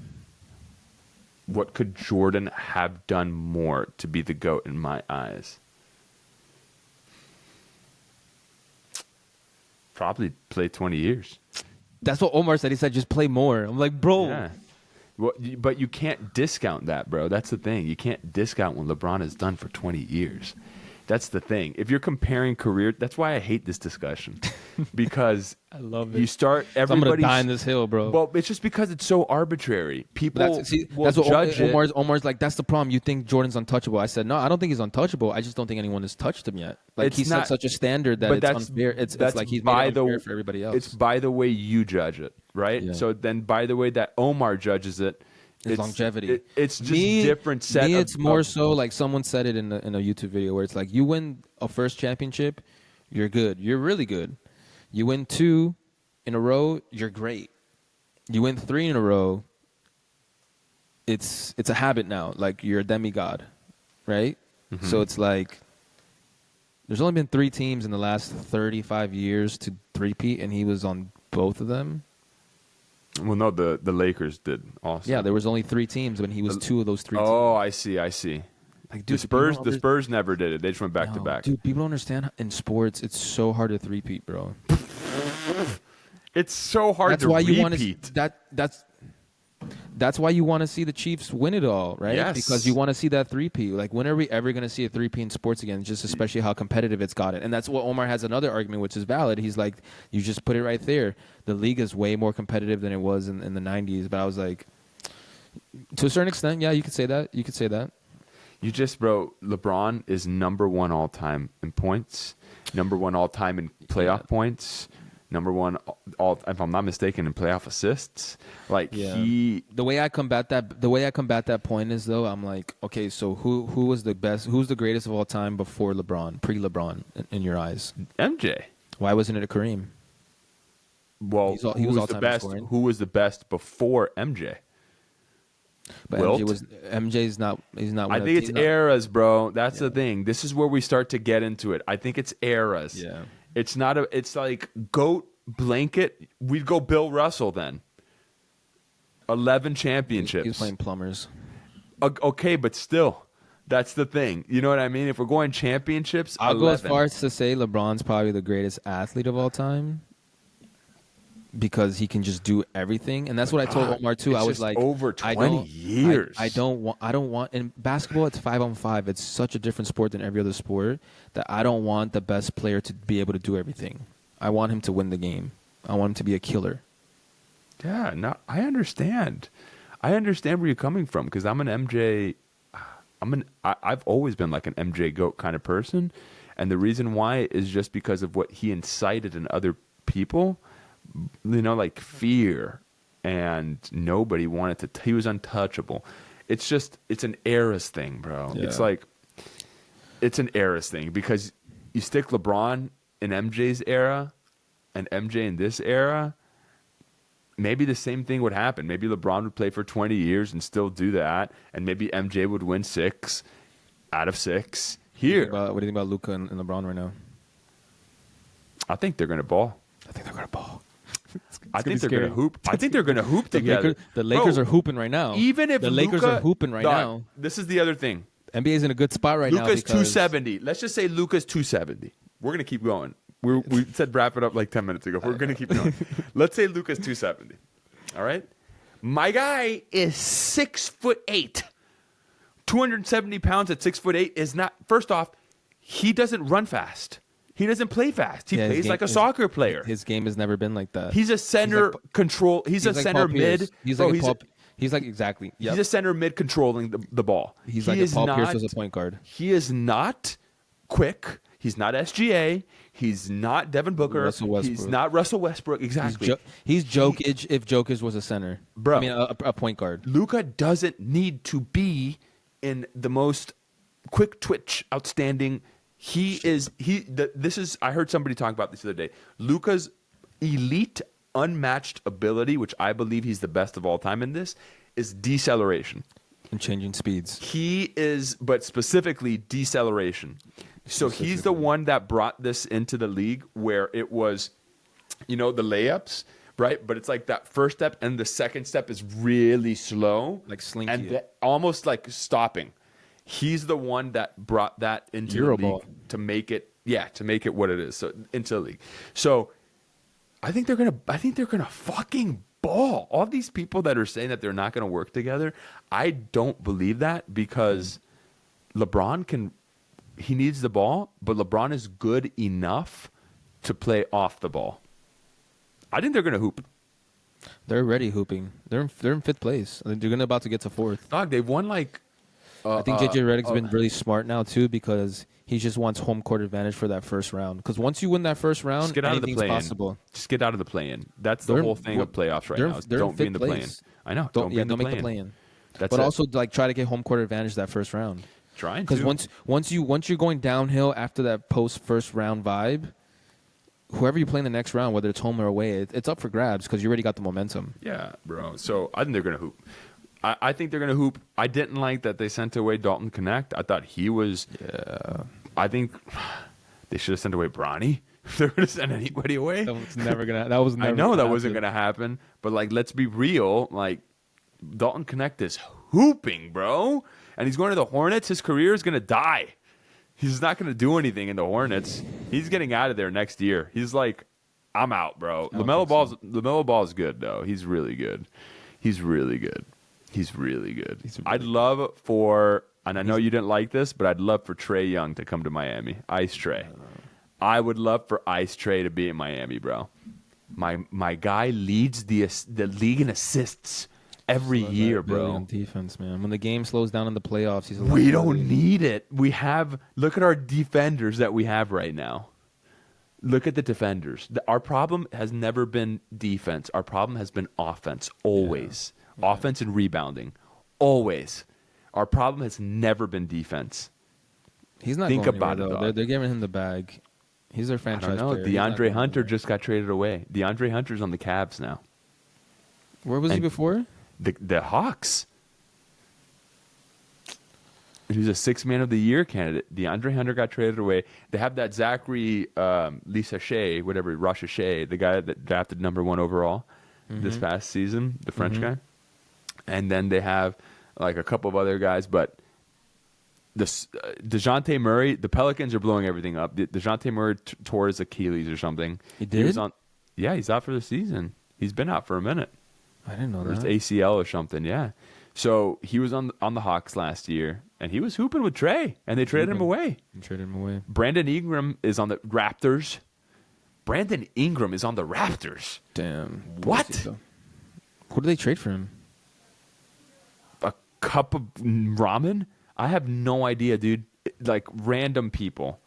S2: What could Jordan have done more to be the GOAT in my eyes? probably play 20 years.
S3: That's what Omar said. He said, just play more. I'm like, bro.
S2: Yeah. Well, but you can't discount that, bro. That's the thing. You can't discount what LeBron has done for 20 years. That's the thing. If you're comparing career, that's why I hate this discussion. Because
S3: I love it.
S2: you start
S3: So I'm
S2: everybody.
S3: gonna die in this hill, bro.
S2: Well, it's just because it's so arbitrary. People will
S3: that's what
S2: judge it.
S3: Omar's like. That's the problem. You think Jordan's untouchable? I said no. I don't think he's untouchable. I just don't think anyone has touched him yet. Like
S2: It's
S3: he set
S2: not-
S3: such a standard that
S2: but
S3: it's
S2: that's-
S3: unfair. It's
S2: that's
S3: like he's
S2: by
S3: made it
S2: the-
S3: unfair for everybody else.
S2: It's by the way you judge it, right?
S3: Yeah.
S2: So then, by the way that Omar judges it,
S3: His
S2: it's
S3: longevity.
S2: It's just different set.
S3: Me,
S2: of,
S3: it's more
S2: of-
S3: so like someone said it in a YouTube video where it's like you win a first championship, you're good. You're really good. You win 2 in a row, you're great. You win 3 in a row, it's a habit now. Like you're a demigod, right?
S2: Mm-hmm.
S3: So it's like there's only been 3 teams in the last 35 years to three-peat, and he was on both of them.
S2: Well, no, the Lakers did also.
S3: Yeah, there was only 3 teams when he was 2 of those 3 teams.
S2: Oh, I see.
S3: Like,
S2: The Spurs never did it. They just went back to
S3: No,
S2: back.
S3: Dude, people don't understand in sports, it's so hard to three-peat, bro.
S2: It's so hard
S3: That's
S2: to
S3: why
S2: repeat.
S3: you want to that's why you want to see the Chiefs win it all, right?
S2: Yes.
S3: Because you want to see that three-peat. Like, when are we ever going to see a three-peat in sports again? Just especially how competitive it's gotten. And that's what Omar has another argument, which is valid. He's like, you just put it right there. The league is way more competitive than it was in the 90s. But I was like, to a certain extent, yeah, you could say that. You could say that.
S2: You just, bro, LeBron is number 1 all time in points, number 1 all time in playoff points, number 1 all, if I'm not mistaken, in playoff assists. Like
S3: The way I combat that point is though, I'm like, okay, so who was the best? Who's the greatest of all time before LeBron, pre-LeBron, in your eyes?
S2: MJ.
S3: Why wasn't it a Kareem?
S2: Well,
S3: He was
S2: who was the
S3: all-time
S2: best?
S3: scoring.
S2: Who was the best before MJ?
S3: But
S2: Wilt?
S3: MJ's not. He's not.
S2: I think it's eras, bro. That's the thing. This is where we start to get into it. I think it's eras.
S3: Yeah.
S2: It's not a. It's like GOAT blanket. We'd go Bill Russell then. 11 championships.
S3: He was playing plumbers.
S2: Okay, but still, that's the thing. You know what I mean? If we're going championships,
S3: I'll
S2: 11.
S3: go as far as to say LeBron's probably the greatest athlete of all time because he can just do everything, and that's what I told Omar too.
S2: It's
S3: I was
S2: just
S3: like,
S2: over 20 years.
S3: I don't want. In basketball, it's 5-on-5. It's such a different sport than every other sport that I don't want the best player to be able to do everything. I want him to win the game. I want him to be a killer.
S2: Yeah, no, I understand. I understand where you're coming from because I'm an MJ. I've always been like an MJ GOAT kind of person, and the reason why is just because of what he incited in other people. You know, like fear, and nobody wanted to. He was untouchable. It's an eras thing, bro.
S3: Yeah.
S2: It's like it's an eras thing because you stick LeBron in MJ's era and MJ in this era. Maybe the same thing would happen. Maybe LeBron would play for 20 years and still do that, and maybe MJ would win 6 out of 6 here.
S3: What do you think about Luka and LeBron right now?
S2: I think they're gonna ball.
S3: I think they're gonna ball.
S2: I think they're gonna hoop. I think they're gonna hoop together.
S3: The Lakers
S2: Bro,
S3: are hooping right now.
S2: Even if
S3: the Lakers
S2: Luka-
S3: are hooping right
S2: Dog,
S3: now,
S2: this is the other thing.
S3: NBA's in a good spot right now.
S2: Luka's
S3: because
S2: 270. Let's just say Luka's 270. We're gonna keep going. We said wrap it up like 10 minutes ago. We're gonna keep going. Let's say Luka's 270. All right. My guy is 6'8". 270 pounds at 6'8" is not. First off, he doesn't run fast. He doesn't play fast. He
S3: Yeah, his
S2: plays
S3: game-
S2: like a
S3: his-
S2: soccer player.
S3: His game has never been like that.
S2: He's a center control. He's a
S3: like
S2: center
S3: Paul Pierce.
S2: mid.
S3: He's
S2: Bro,
S3: like he's like exactly. Yep.
S2: He's a center mid controlling the ball.
S3: He's
S2: He
S3: like
S2: is
S3: if Paul Pierce
S2: not-
S3: was a point guard.
S2: He is not quick. He's not SGA. He's not Devin Booker.
S3: Russell Westbrook.
S2: He's not Russell Westbrook. Exactly.
S3: He's Jokic if Jokic was a center.
S2: Bro.
S3: I mean a point guard.
S2: Luka doesn't need to be in the most quick twitch, outstanding. This is. I heard somebody talk about this the other day. Luka's elite, unmatched ability, which I believe he's the best of all time in this, is deceleration.
S3: And changing speeds.
S2: He is, but specifically deceleration. So he's the one that brought this into the league where it was, the layups, right? But it's like that first step and the second step is really slow.
S3: Like slinky.
S2: And almost like stopping. He's the one that brought that into the
S3: Euroball.
S2: league to make it what it is. So into the league. So I think they're gonna fucking ball. All these people that are saying that they're not gonna work together, I don't believe that because LeBron he needs the ball, but LeBron is good enough to play off the ball. I think they're gonna hoop.
S3: They're already hooping. They're in fifth place. I think they're about to get to fourth.
S2: Dog, they've won like.
S3: I think JJ Redick's been really smart now too because he just wants home court advantage for that first round. Because once you win that first round,
S2: just get out of the
S3: anything's
S2: play-in.
S3: possible.
S2: Just get out of the play-in. That's the whole thing of playoffs right now. Is
S3: They're
S2: don't be in the
S3: fifth
S2: play-in.
S3: place.
S2: I know.
S3: Don't
S2: be in the
S3: make the
S2: play-in.
S3: play-in.
S2: That's
S3: but
S2: it.
S3: also like try to get home court advantage that first round.
S2: Trying to.
S3: Because once you're going downhill after that post first round vibe, whoever you play in the next round, whether it's home or away, it's up for grabs because you already got the momentum.
S2: Yeah, bro. So I think they're gonna hoop. I think they're gonna hoop. I didn't like that they sent away Dalton Connect. I thought he was. Yeah. I think they should have sent away Bronny. They're gonna send anybody away.
S3: That was never gonna. That was never.
S2: I know
S3: gonna
S2: that wasn't
S3: happen.
S2: gonna happen, but like, let's be real. Like, Dalton Connect is hooping, bro, and he's going to the Hornets. His career is gonna die. He's not gonna do anything in the Hornets. He's getting out of there next year. He's like, I'm out, bro. LaMelo Ball is good though. He's really good. He's really good. I'd love for, and I know you didn't like this, but I'd love for Trae Young to come to Miami. Ice Trae. I would love for Ice Trae to be in Miami, bro. My guy leads the league in assists every year, bro.
S3: On defense, man. When the game slows down in the playoffs, he's.
S2: We don't need it. Look at our defenders that we have right now. Look at the defenders. Our problem has never been defense. Our problem has been offense, always. Yeah. Offense and rebounding, always. Our problem has never been defense.
S3: He's not
S2: Think
S3: going
S2: about
S3: anywhere,
S2: it,
S3: though.
S2: dog.
S3: They're giving him the bag. He's their franchise
S2: I don't know.
S3: player.
S2: DeAndre Hunter just got traded away. DeAndre Hunter's on the Cavs now.
S3: Where was he before?
S2: The Hawks. He's a sixth man of the year candidate. DeAndre Hunter got traded away. They have that Zachary Lisa Shea, whatever, Rasha Shea, the guy that drafted #1 overall this past season, the French guy. And then they have like a couple of other guys, but DeJounte Murray, the Pelicans are blowing everything up. DeJounte Murray tore his Achilles or something.
S3: He did?
S2: He's out for the season. He's been out for a minute.
S3: I didn't know
S2: Or his
S3: that.
S2: ACL or something, yeah. So he was on the Hawks last year, and he was hooping with Trae, and they traded him away. Brandon Ingram is on the Raptors. Brandon Ingram is on the Raptors.
S3: Damn.
S2: What?
S3: Who did they trade for him?
S2: A cup of ramen? I have no idea, dude. Like random people.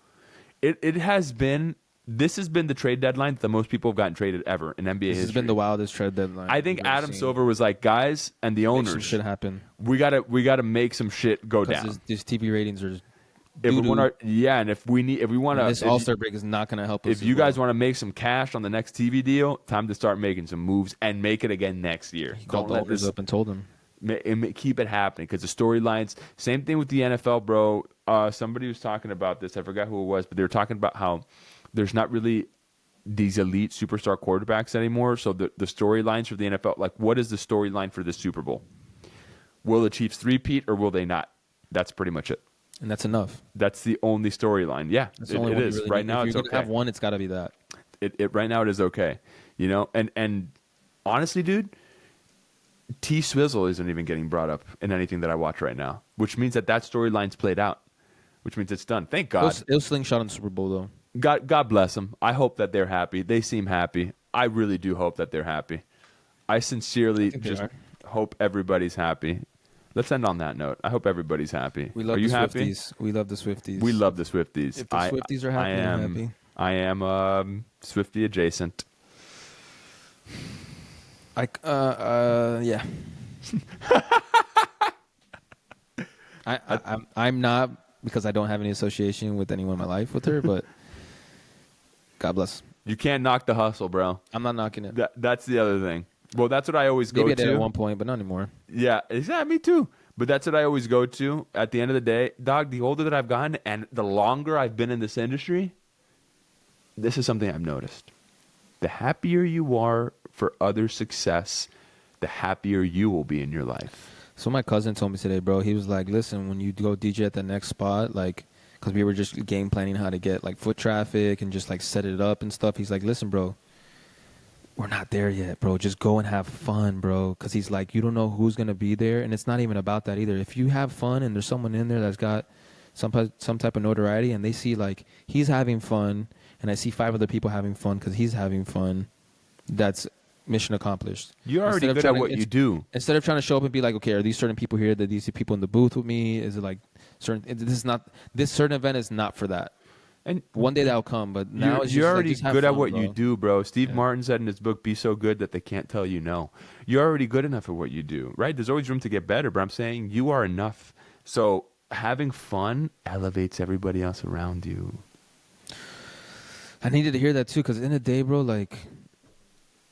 S2: This has been the trade deadline that the most people have gotten traded ever in NBA history.
S3: This has been the wildest trade deadline.
S2: I think Adam Silver was like, guys, and the owners,
S3: some shit happen.
S2: we gotta make some shit go down.
S3: These TV ratings are.
S2: If we want to, and if we want to,
S3: This All-Star break is not going to help us.
S2: if you guys want to make some cash on the next TV deal, time to start making some moves and make it again next year.
S3: He called the owners up and told them.
S2: Keep it happening because the storylines. Same thing with the NFL, bro. Somebody was talking about this. I forgot who it was, but they were talking about how there's not really these elite superstar quarterbacks anymore. So the storylines for the NFL, like what is the storyline for the Super Bowl? Will the Chiefs three-peat or will they not? That's pretty much it.
S3: And that's enough.
S2: That's the only storyline. Yeah,
S3: That's the only
S2: it
S3: one
S2: is.
S3: you really
S2: Right
S3: need.
S2: now,
S3: if
S2: it's
S3: you're
S2: okay.
S3: gonna have one, it's got to be that.
S2: Right now, it is okay. You know, and honestly, dude, T Swizzle isn't even getting brought up in anything that I watch right now, which means that storyline's played out, which means it's done. Thank God.
S3: It was slingshot in the Super Bowl though.
S2: God bless them. I hope that they're happy. They seem happy. I really do hope that they're happy. I sincerely just hope everybody's happy. Let's end on that note. I hope everybody's happy.
S3: We love
S2: Are you
S3: the
S2: happy?
S3: Swifties. We love the Swifties.
S2: We love the Swifties.
S3: If the Swifties are happy, I'm happy.
S2: I am Swiftie adjacent.
S3: Yeah. I'm not because I don't have any association with anyone in my life with her, but God bless.
S2: You can't knock the hustle, bro.
S3: I'm not knocking it.
S2: That's the other thing. Well, that's what I always go to.
S3: Maybe I did at one point, but not anymore.
S2: Yeah, me too. But that's what I always go to at the end of the day. Dog, the older that I've gotten and the longer I've been in this industry, this is something I've noticed. The happier you are for other success, the happier you will be in your life.
S3: So my cousin told me today, bro, he was like, listen, when you go DJ at the next spot, like, because we were just game planning how to get, like, foot traffic and just, like, set it up and stuff. He's like, listen, bro, we're not there yet, bro. Just go and have fun, bro. Because he's like, you don't know who's going to be there. And it's not even about that either. If you have fun and there's someone in there that's got some type of notoriety and they see like he's having fun and I see 5 other people having fun because he's having fun, that's mission accomplished.
S2: You're already good at what you do.
S3: Instead of trying to show up and be like, okay, are these certain people here? Are these people in the booth with me? Is it like this certain event is not for that. And one day that'll come, but now
S2: you're already good at what
S3: bro.
S2: you do, bro. Steve Martin said in his book, "Be so good that they can't tell you no." You're already good enough at what you do, right? There's always room to get better, but I'm saying you are enough. So having fun elevates everybody else around you.
S3: I needed to hear that too, because in the day, bro, like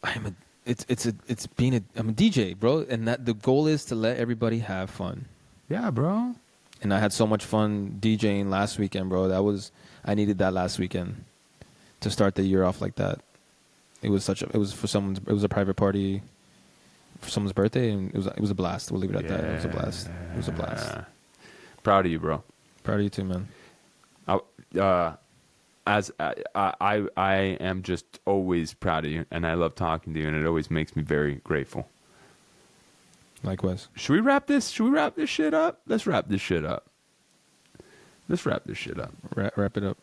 S3: I'm a DJ, bro, and that the goal is to let everybody have fun.
S2: Yeah, bro.
S3: And I had so much fun DJing last weekend, bro. I needed that last weekend to start the year off like that. It was a private party for someone's birthday, and it was a blast. We'll leave it at that. It was a blast. It was a blast.
S2: Proud of you, bro.
S3: Proud of you too, man.
S2: I am just always proud of you, and I love talking to you, and it always makes me very grateful.
S3: Likewise.
S2: Should we wrap this shit up? Let's wrap this shit up.
S3: Wrap it up.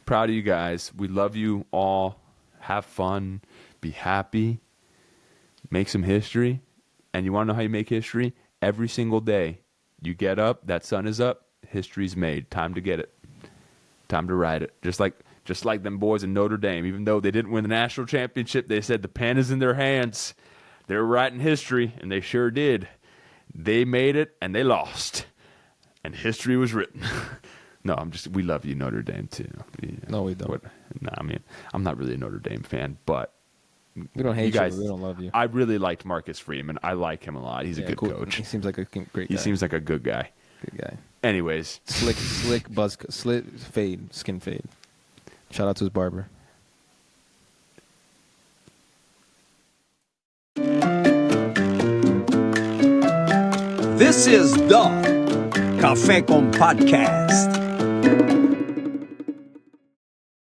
S2: Proud of you guys. We love you all. Have fun. Be happy. Make some history. And you want to know how you make history? Every single day. You get up, that sun is up, history's made. Time to get it. Time to write it. Just like them boys in Notre Dame. Even though they didn't win the national championship, they said the pen is in their hands. They're writing history, and they sure did. They made it, and they lost. And history was written. No, we love you, Notre Dame, too.
S3: No, we don't.
S2: I mean, I'm not really a Notre Dame fan, but
S3: we don't hate you
S2: guys.
S3: We don't love you.
S2: I really liked Marcus Freeman. I like him a lot. He's a good coach.
S3: He seems like a great guy.
S2: He seems like a good guy.
S3: Good guy.
S2: Anyways.
S3: Slick skin fade. Shout out to his barber.
S1: This is the Café con Podcast.